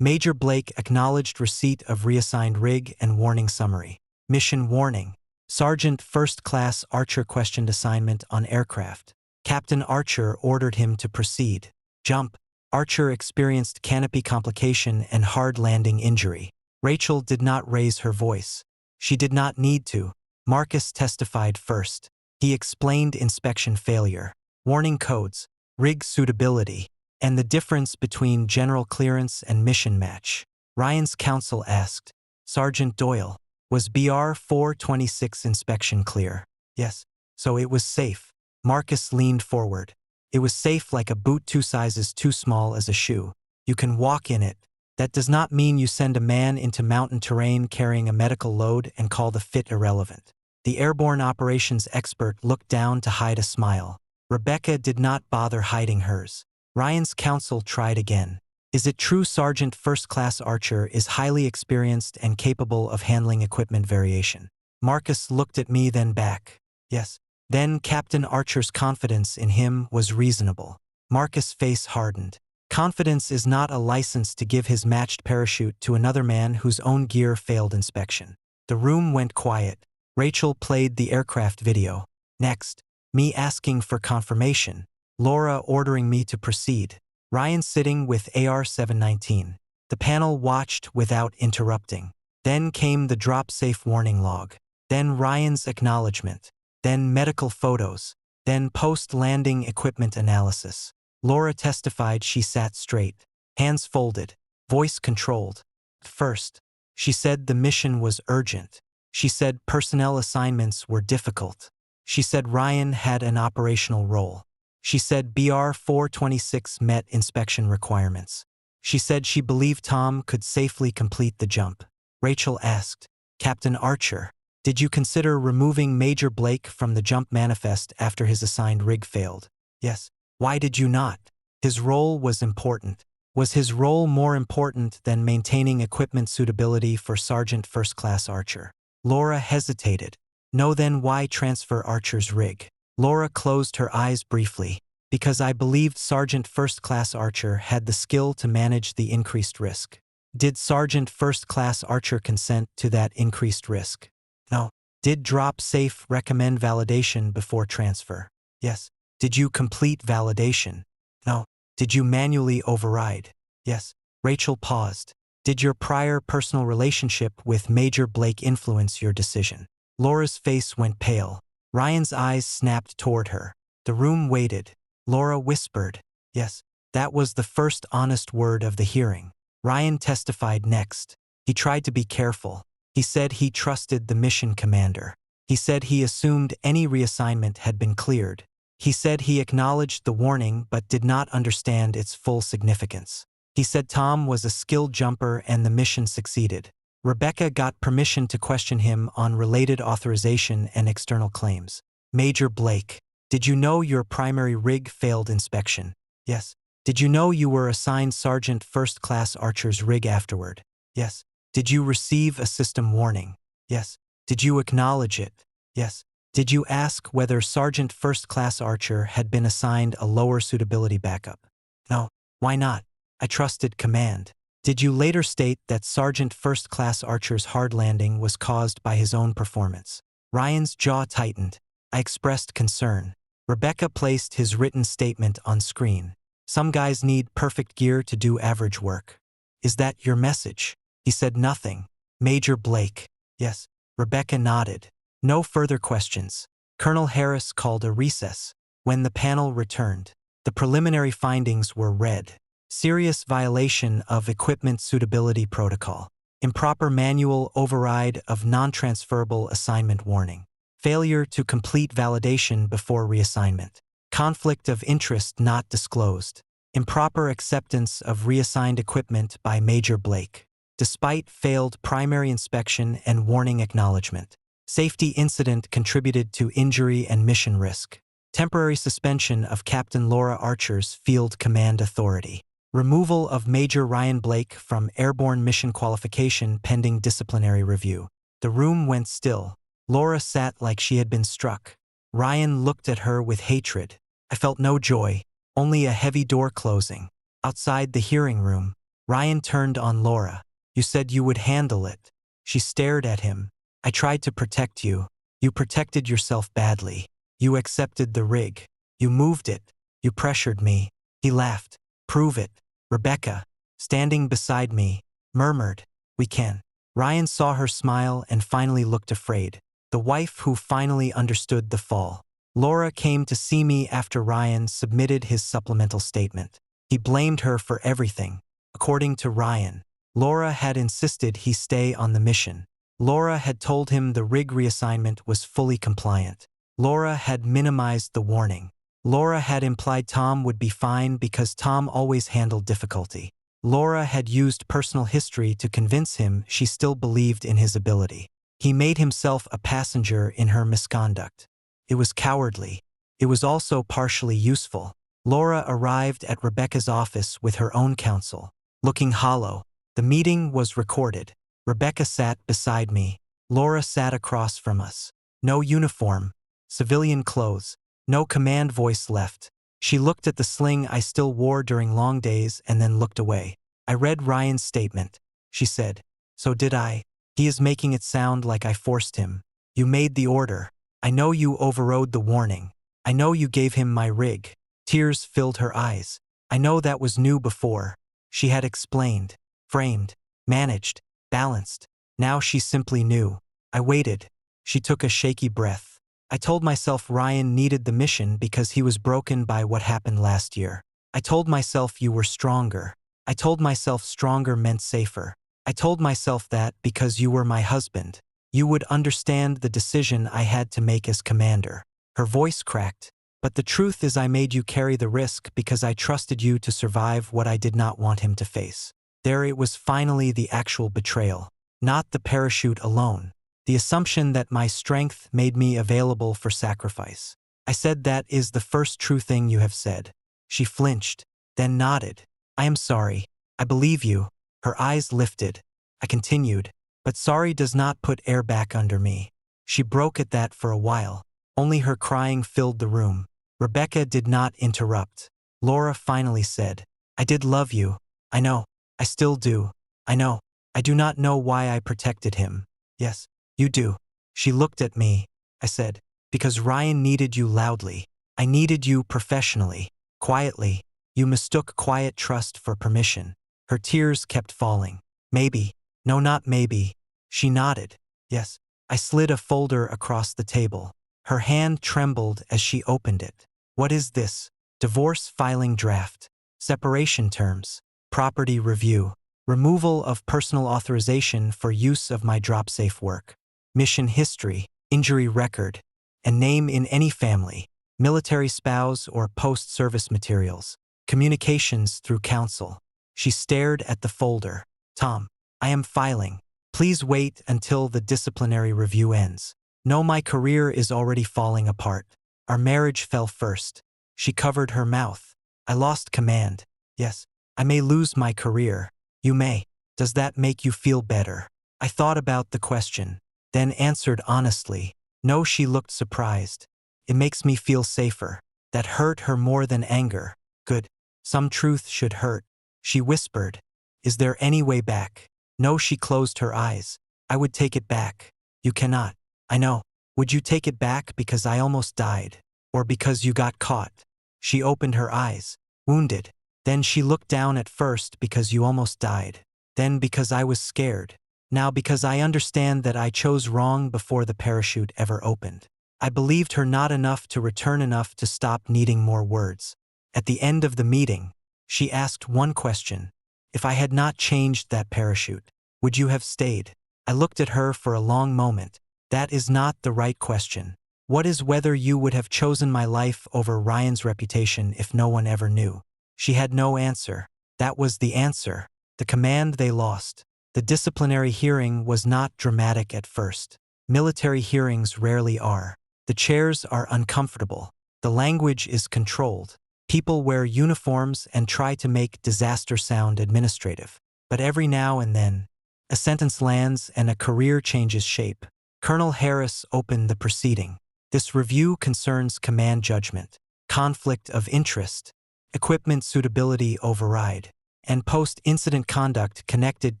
Major Blake acknowledged receipt of reassigned rig and warning summary. Mission warning. Sergeant First Class Archer questioned assignment on aircraft. Captain Archer ordered him to proceed. Jump. Archer experienced canopy complication and hard landing injury. Rachel did not raise her voice. She did not need to. Marcus testified first. He explained inspection failure, warning codes, rig suitability, and the difference between general clearance and mission match. Ryan's counsel asked, Sergeant Doyle, was BR 426 inspection clear? Yes. So it was safe. Marcus leaned forward. It was safe like a boot 2 sizes too small as a shoe. You can walk in it. That does not mean you send a man into mountain terrain carrying a medical load and call the fit irrelevant. The airborne operations expert looked down to hide a smile. Rebecca did not bother hiding hers. Ryan's counsel tried again. Is it true Sergeant First Class Archer is highly experienced and capable of handling equipment variation? Marcus looked at me then back. Yes. Then Captain Archer's confidence in him was reasonable. Marcus' face hardened. Confidence is not a license to give his matched parachute to another man whose own gear failed inspection. The room went quiet. Rachel played the aircraft video. Next, me asking for confirmation. Laura ordering me to proceed. Ryan sitting with AR-719. The panel watched without interrupting. Then came the drop-safe warning log. Then Ryan's acknowledgement. Then medical photos. Then post-landing equipment analysis. Laura testified she sat straight, hands folded, voice controlled. First, she said the mission was urgent. She said personnel assignments were difficult. She said Ryan had an operational role. She said BR 426 met inspection requirements. She said she believed Tom could safely complete the jump. Rachel asked, Captain Archer, did you consider removing Major Blake from the jump manifest after his assigned rig failed? Yes. Why did you not? His role was important. Was his role more important than maintaining equipment suitability for Sergeant First Class Archer? Laura hesitated. No, then why transfer Archer's rig? Laura closed her eyes briefly. Because I believed Sergeant First Class Archer had the skill to manage the increased risk. Did Sergeant First Class Archer consent to that increased risk? No. Did Drop Safe recommend validation before transfer? Yes. Did you complete validation? No. Did you manually override? Yes. Rachel paused. Did your prior personal relationship with Major Blake influence your decision? Laura's face went pale. Ryan's eyes snapped toward her. The room waited. Laura whispered, yes. That was the first honest word of the hearing. Ryan testified next. He tried to be careful. He said he trusted the mission commander. He said he assumed any reassignment had been cleared. He said he acknowledged the warning but did not understand its full significance. He said Tom was a skilled jumper and the mission succeeded. Rebecca got permission to question him on related authorization and external claims. Major Blake, did you know your primary rig failed inspection? Yes. Did you know you were assigned Sergeant First Class Archer's rig afterward? Yes. Did you receive a system warning? Yes. Did you acknowledge it? Yes. Did you ask whether Sergeant First Class Archer had been assigned a lower suitability backup? No. Why not? I trusted command. Did you later state that Sergeant First Class Archer's hard landing was caused by his own performance? Ryan's jaw tightened. I expressed concern. Rebecca placed his written statement on screen. Some guys need perfect gear to do average work. Is that your message? He said nothing. Major Blake. Yes. Rebecca nodded. No further questions. Colonel Harris called a recess. When the panel returned, the preliminary findings were read. Serious violation of equipment suitability protocol. Improper manual override of non-transferable assignment warning. Failure to complete validation before reassignment. Conflict of interest not disclosed. Improper acceptance of reassigned equipment by Major Blake. Despite failed primary inspection and warning acknowledgement. Safety incident contributed to injury and mission risk. Temporary suspension of Captain Laura Archer's field command authority. Removal of Major Ryan Blake from airborne mission qualification pending disciplinary review. The room went still. Laura sat like she had been struck. Ryan looked at her with hatred. I felt no joy, only a heavy door closing. Outside the hearing room, Ryan turned on Laura. You said you would handle it. She stared at him. I tried to protect you. You protected yourself badly. You accepted the rig. You moved it. You pressured me. He laughed. Prove it. Rebecca, standing beside me, murmured, we can. Ryan saw her smile and finally looked afraid. The wife who finally understood the fall. Laura came to see me after Ryan submitted his supplemental statement. He blamed her for everything. According to Ryan, Laura had insisted he stay on the mission. Laura had told him the rig reassignment was fully compliant. Laura had minimized the warning. Laura had implied Tom would be fine because Tom always handled difficulty. Laura had used personal history to convince him she still believed in his ability. He made himself a passenger in her misconduct. It was cowardly. It was also partially useful. Laura arrived at Rebecca's office with her own counsel. looking hollow. The meeting was recorded. Rebecca sat beside me. Laura sat across from us. No uniform, civilian clothes, no command voice left. She looked at the sling I still wore during long days and then looked away. I read Ryan's statement. She said, "So did I. He is making it sound like I forced him. You made the order. I know you overrode the warning. I know you gave him my rig." Tears filled her eyes. I know that was new before. She had explained, framed, managed, balanced. Now she simply knew. I waited. She took a shaky breath. I told myself Ryan needed the mission because he was broken by what happened last year. I told myself you were stronger. I told myself stronger meant safer. I told myself that because you were my husband, you would understand the decision I had to make as commander. Her voice cracked. But the truth is I made you carry the risk because I trusted you to survive what I did not want him to face. There it was finally the actual betrayal. Not the parachute alone. The assumption that my strength made me available for sacrifice. I said that is the first true thing you have said. She flinched, then nodded. I am sorry. I believe you. Her eyes lifted. I continued. But sorry does not put air back under me. She broke at that for a while. Only her crying filled the room. Rebecca did not interrupt. Laura finally said, I did love you. I know. I still do. I know. I do not know why I protected him. Yes, you do. She looked at me. I said, because Ryan needed you loudly. I needed you professionally, quietly. You mistook quiet trust for permission. Her tears kept falling. Maybe. No, not maybe. She nodded. Yes. I slid a folder across the table. Her hand trembled as she opened it. What is this? Divorce filing draft. Separation terms. Property review. Removal of personal authorization for use of my drop-safe work. Mission history, injury record, and name in any family, military spouse or post-service materials. Communications through counsel. She stared at the folder. Tom, I am filing. Please wait until the disciplinary review ends. No, my career is already falling apart. Our marriage fell first. She covered her mouth. I lost command. Yes, I may lose my career. You may. Does that make you feel better? I thought about the question, then answered honestly. No, she looked surprised. It makes me feel safer. That hurt her more than anger. Good. Some truth should hurt. She whispered. Is there any way back? No, she closed her eyes. I would take it back. You cannot. I know. Would you take it back because I almost died? Or because you got caught? She opened her eyes. Wounded. Then she looked down at first because you almost died. Then because I was scared. Now because I understand that I chose wrong before the parachute ever opened. I believed her not enough to return enough to stop needing more words. At the end of the meeting, she asked one question. If I had not changed that parachute, would you have stayed? I looked at her for a long moment. That is not the right question. What is whether you would have chosen my life over Ryan's reputation if no one ever knew? She had no answer. That was the answer. The command they lost. The disciplinary hearing was not dramatic at first. Military hearings rarely are. The chairs are uncomfortable. The language is controlled. People wear uniforms and try to make disaster sound administrative. But every now and then, a sentence lands and a career changes shape. Colonel Harris opened the proceeding. This review concerns command judgment, conflict of interest, equipment suitability override, and post-incident conduct connected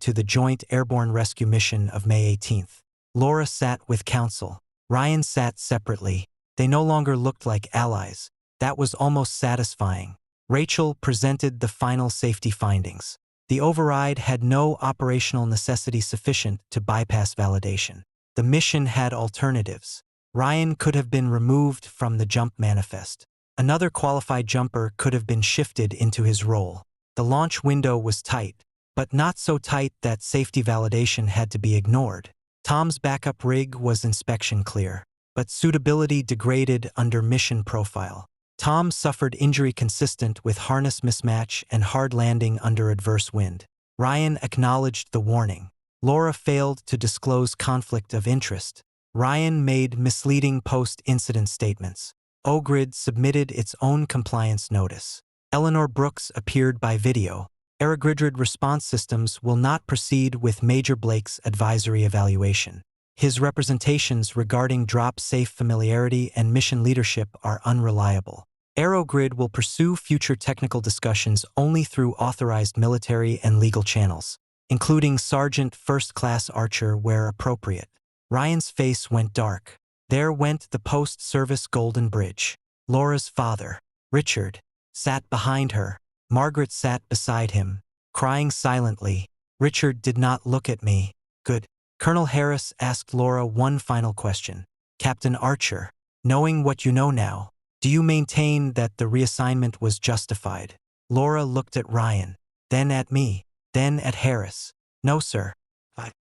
to the Joint Airborne Rescue Mission of May 18th. Laura sat with counsel. Ryan sat separately. They no longer looked like allies. That was almost satisfying. Rachel presented the final safety findings. The override had no operational necessity sufficient to bypass validation. The mission had alternatives. Ryan could have been removed from the jump manifest. Another qualified jumper could have been shifted into his role. The launch window was tight, but not so tight that safety validation had to be ignored. Tom's backup rig was inspection clear, but suitability degraded under mission profile. Tom suffered injury consistent with harness mismatch and hard landing under adverse wind. Ryan acknowledged the warning. Laura failed to disclose conflict of interest. Ryan made misleading post-incident statements. OGRID submitted its own compliance notice. Eleanor Brooks appeared by video. Aragridrid Response Systems will not proceed with Major Blake's advisory evaluation. His representations regarding drop-safe familiarity and mission leadership are unreliable. Aerogrid will pursue future technical discussions only through authorized military and legal channels, including Sergeant First Class Archer where appropriate. Ryan's face went dark. There went the post-service Golden Bridge. Laura's father, Richard, sat behind her. Margaret sat beside him, crying silently. Richard did not look at me. Good. Colonel Harris asked Laura one final question. Captain Archer, knowing what you know now, do you maintain that the reassignment was justified? Laura looked at Ryan, then at me, then at Harris. No, sir.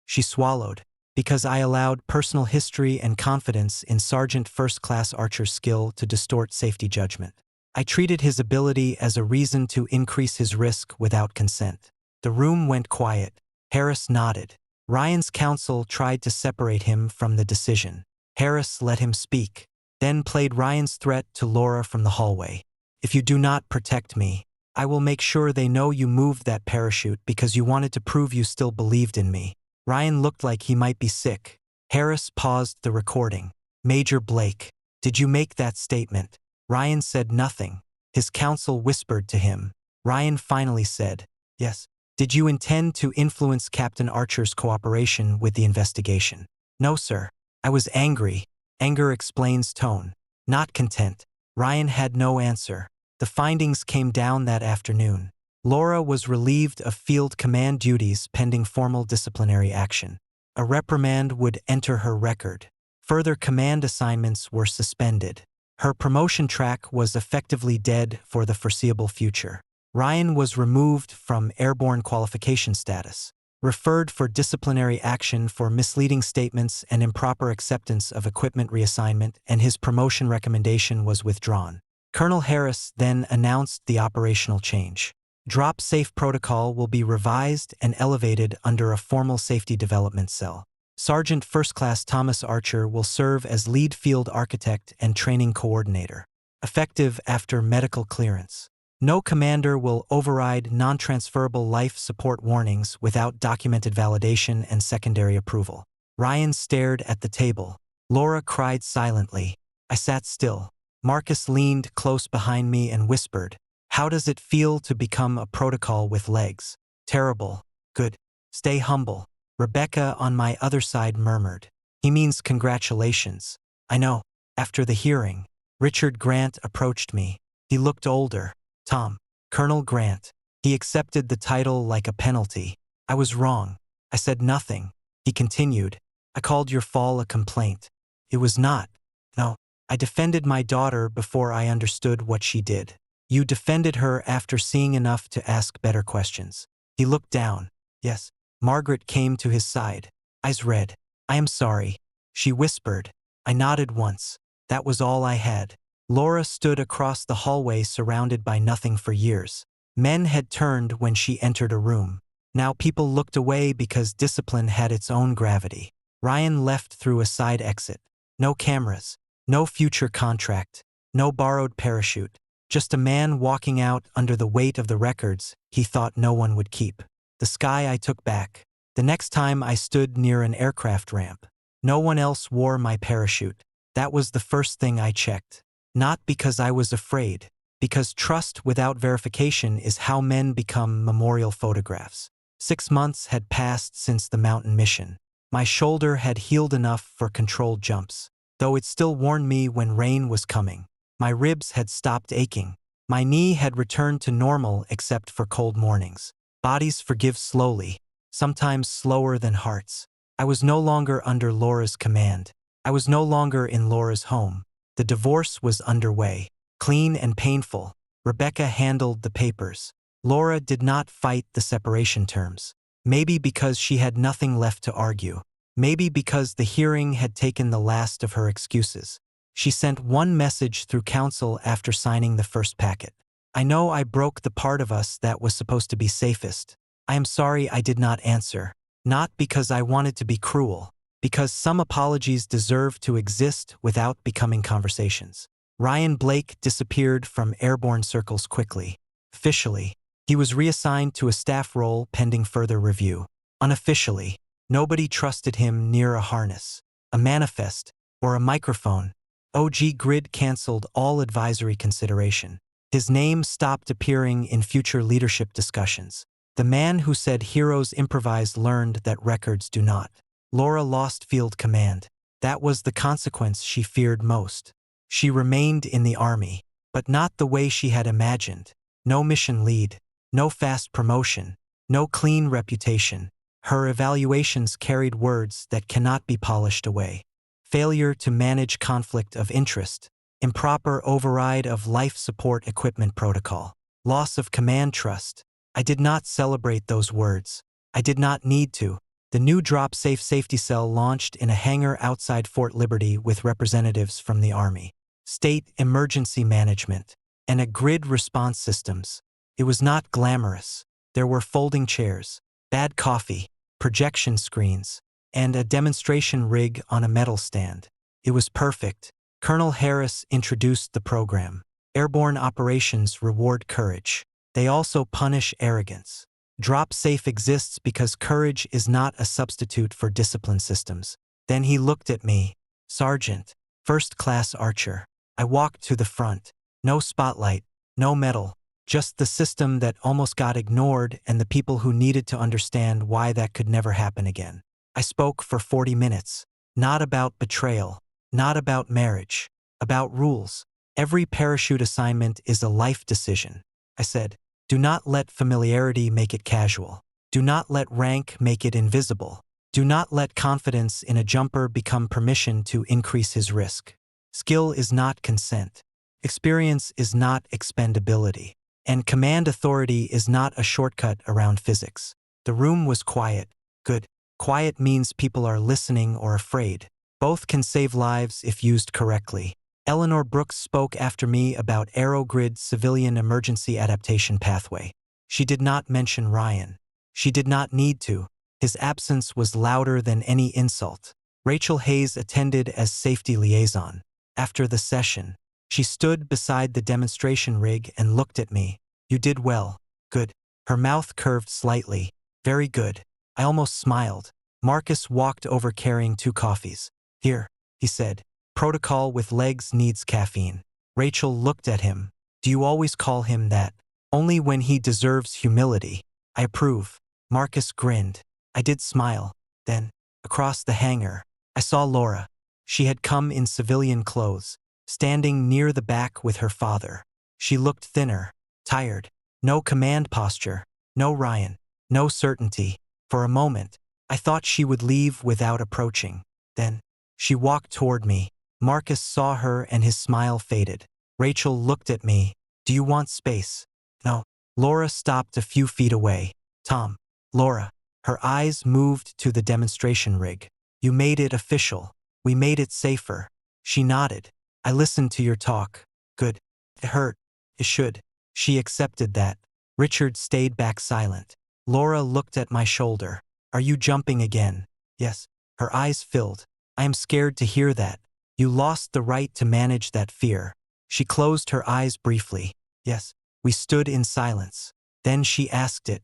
She swallowed, because I allowed personal history and confidence in Sergeant First Class Archer's skill to distort safety judgment. I treated his ability as a reason to increase his risk without consent. The room went quiet. Harris nodded. Ryan's counsel tried to separate him from the decision. Harris let him speak, then played Ryan's threat to Laura from the hallway. If you do not protect me, I will make sure they know you moved that parachute because you wanted to prove you still believed in me. Ryan looked like he might be sick. Harris paused the recording. Major Blake, did you make that statement? Ryan said nothing. His counsel whispered to him. Ryan finally said, yes. Did you intend to influence Captain Archer's cooperation with the investigation? No, sir. I was angry. Anger explains tone, not content. Ryan had no answer. The findings came down that afternoon. Laura was relieved of field command duties pending formal disciplinary action. A reprimand would enter her record. Further command assignments were suspended. Her promotion track was effectively dead for the foreseeable future. Ryan was removed from airborne qualification status, referred for disciplinary action for misleading statements and improper acceptance of equipment reassignment, and his promotion recommendation was withdrawn. Colonel Harris then announced the operational change. Drop safe protocol will be revised and elevated under a formal safety development cell. Sergeant First Class Thomas Archer will serve as lead field architect and training coordinator, effective after medical clearance. No commander will override non-transferable life support warnings without documented validation and secondary approval. Ryan stared at the table. Laura cried silently. I sat still. Marcus leaned close behind me and whispered, "How does it feel to become a protocol with legs?" "Terrible." "Good. Stay humble." Rebecca on my other side murmured. "He means congratulations." "I know." After the hearing, Richard Grant approached me. He looked older. "Tom, Colonel Grant." He accepted the title like a penalty. "I was wrong. I said nothing." He continued, "I called your fall a complaint. It was not. No. I defended my daughter before I understood what she did. You defended her after seeing enough to ask better questions." He looked down. "Yes." Margaret came to his side, eyes red. "I am sorry," she whispered. I nodded once. That was all I had. Laura stood across the hallway surrounded by nothing for years. Men had turned when she entered a room. Now people looked away because discipline had its own gravity. Ryan left through a side exit. No cameras, no future contract, no borrowed parachute. Just a man walking out under the weight of the records he thought no one would keep. The sky I took back. The next time I stood near an aircraft ramp. No one else wore my parachute. That was the first thing I checked. Not because I was afraid, because trust without verification is how men become memorial photographs. 6 months had passed since the mountain mission. My shoulder had healed enough for controlled jumps, though it still warned me when rain was coming. My ribs had stopped aching. My knee had returned to normal except for cold mornings. Bodies forgive slowly, sometimes slower than hearts. I was no longer under Laura's command. I was no longer in Laura's home. The divorce was underway, clean and painful. Rebecca handled the papers. Laura did not fight the separation terms. Maybe because she had nothing left to argue. Maybe because the hearing had taken the last of her excuses. She sent one message through counsel after signing the first packet. "I know I broke the part of us that was supposed to be safest. I am sorry I did not answer. Not because I wanted to be cruel. Because some apologies deserve to exist without becoming conversations." Ryan Blake disappeared from airborne circles quickly. Officially, He was reassigned to a staff role pending further review. Unofficially, nobody trusted him near a harness, a manifest, or a microphone. OG Grid canceled all advisory consideration. His name stopped appearing in future leadership discussions. The man who said heroes improvise learned that records do not. Laura lost field command. That was the consequence she feared most. She remained in the army, but not the way she had imagined. No mission lead, no fast promotion, no clean reputation. Her evaluations carried words that cannot be polished away. Failure to manage conflict of interest, improper override of life support equipment protocol, loss of command trust. I did not celebrate those words. I did not need to. The new drop-safe safety cell launched in a hangar outside Fort Liberty with representatives from the Army, State Emergency Management, and a grid response systems. It was not glamorous. There were folding chairs, bad coffee, projection screens, and a demonstration rig on a metal stand. It was perfect. Colonel Harris introduced the program. Airborne operations reward courage. They also punish arrogance. Drop Safe exists because courage is not a substitute for discipline systems. Then he looked at me. Sergeant, first-class archer. I walked to the front. No spotlight, no medal, just the system that almost got ignored and the people who needed to understand why that could never happen again. I spoke for 40 minutes. Not about betrayal, not about marriage, about rules. Every parachute assignment is a life decision. I said, do not let familiarity make it casual. Do not let rank make it invisible. Do not let confidence in a jumper become permission to increase his risk. Skill is not consent. Experience is not expendability. And command authority is not a shortcut around physics. The room was quiet. Good. Quiet means people are listening or afraid. Both can save lives if used correctly. Eleanor Brooks spoke after me about AeroGrid's civilian emergency adaptation pathway. She did not mention Ryan. She did not need to. His absence was louder than any insult. Rachel Hayes attended as safety liaison. After the session, she stood beside the demonstration rig and looked at me. You did well. Good. Her mouth curved slightly. Very good. I almost smiled. Marcus walked over carrying 2 coffees. Here, he said. Protocol with legs needs caffeine. Rachel looked at him. Do you always call him that? Only when he deserves humility. I approve. Marcus grinned. I did smile. Then, across the hangar, I saw Laura. She had come in civilian clothes, standing near the back with her father. She looked thinner, tired. No command posture. No Ryan. No certainty. For a moment, I thought she would leave without approaching. Then, she walked toward me. Marcus saw her and his smile faded. Rachel looked at me. Do you want space? No. Laura stopped a few feet away. Tom. Laura. Her eyes moved to the demonstration rig. You made it official. We made it safer. She nodded. I listened to your talk. Good. It hurt. It should. She accepted that. Richard stayed back silent. Laura looked at my shoulder. Are you jumping again? Yes. Her eyes filled. I am scared to hear that. You lost the right to manage that fear. She closed her eyes briefly. Yes. We stood in silence. Then she asked it.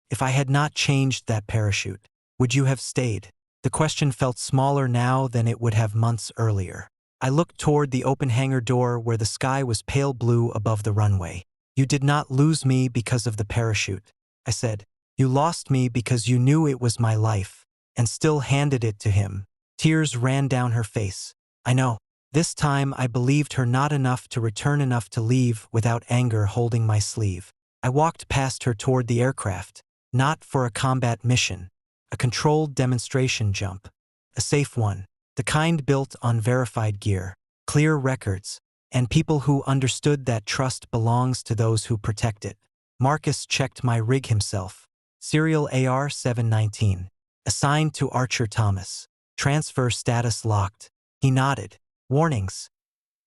If I had not changed that parachute, would you have stayed? The question felt smaller now than it would have months earlier. I looked toward the open hangar door where the sky was pale blue above the runway. You did not lose me because of the parachute. I said, you lost me because you knew it was my life, and still handed it to him. Tears ran down her face. I know. This time I believed her not enough to return enough to leave without anger holding my sleeve. I walked past her toward the aircraft, not for a combat mission, a controlled demonstration jump, a safe one, the kind built on verified gear, clear records, and people who understood that trust belongs to those who protect it. Marcus checked my rig himself. Serial AR-719. Assigned to Archer Thomas. Transfer status locked. He nodded. Warnings?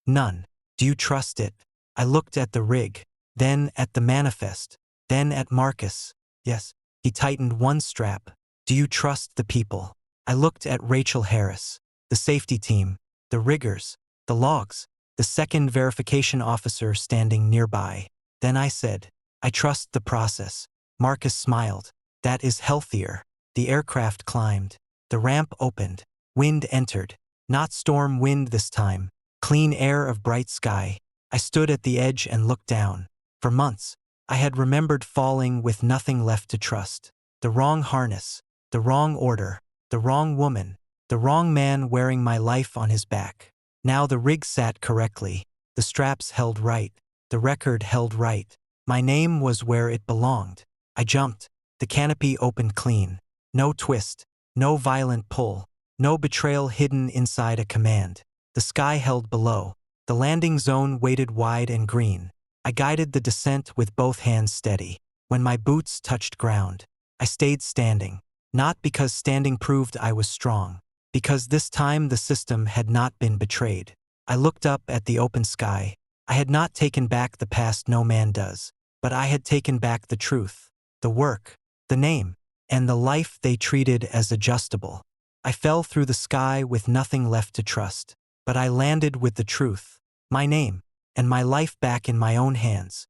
None. Do you trust it? I looked at the rig, then at the manifest, then at Marcus. Yes. He tightened one strap. Do you trust the people? I looked at Rachel Harris, the safety team, the riggers, the logs, the second verification officer standing nearby. Then I said, I trust the process. Marcus smiled. That is healthier. The aircraft climbed. The ramp opened. Wind entered. Not storm wind this time. Clean air of bright sky. I stood at the edge and looked down. For months, I had remembered falling with nothing left to trust. The wrong harness. The wrong order. The wrong woman. The wrong man wearing my life on his back. Now the rig sat correctly. The straps held right. The record held right. My name was where it belonged. I jumped. The canopy opened clean. No twist. No violent pull. No betrayal hidden inside a command. The sky held below. The landing zone waited wide and green. I guided the descent with both hands steady. When my boots touched ground, I stayed standing. Not because standing proved I was strong. Because this time the system had not been betrayed. I looked up at the open sky. I had not taken back the past, no man does. But I had taken back the truth, the work, the name, and the life they treated as adjustable. I fell through the sky with nothing left to trust. But I landed with the truth, my name, and my life back in my own hands.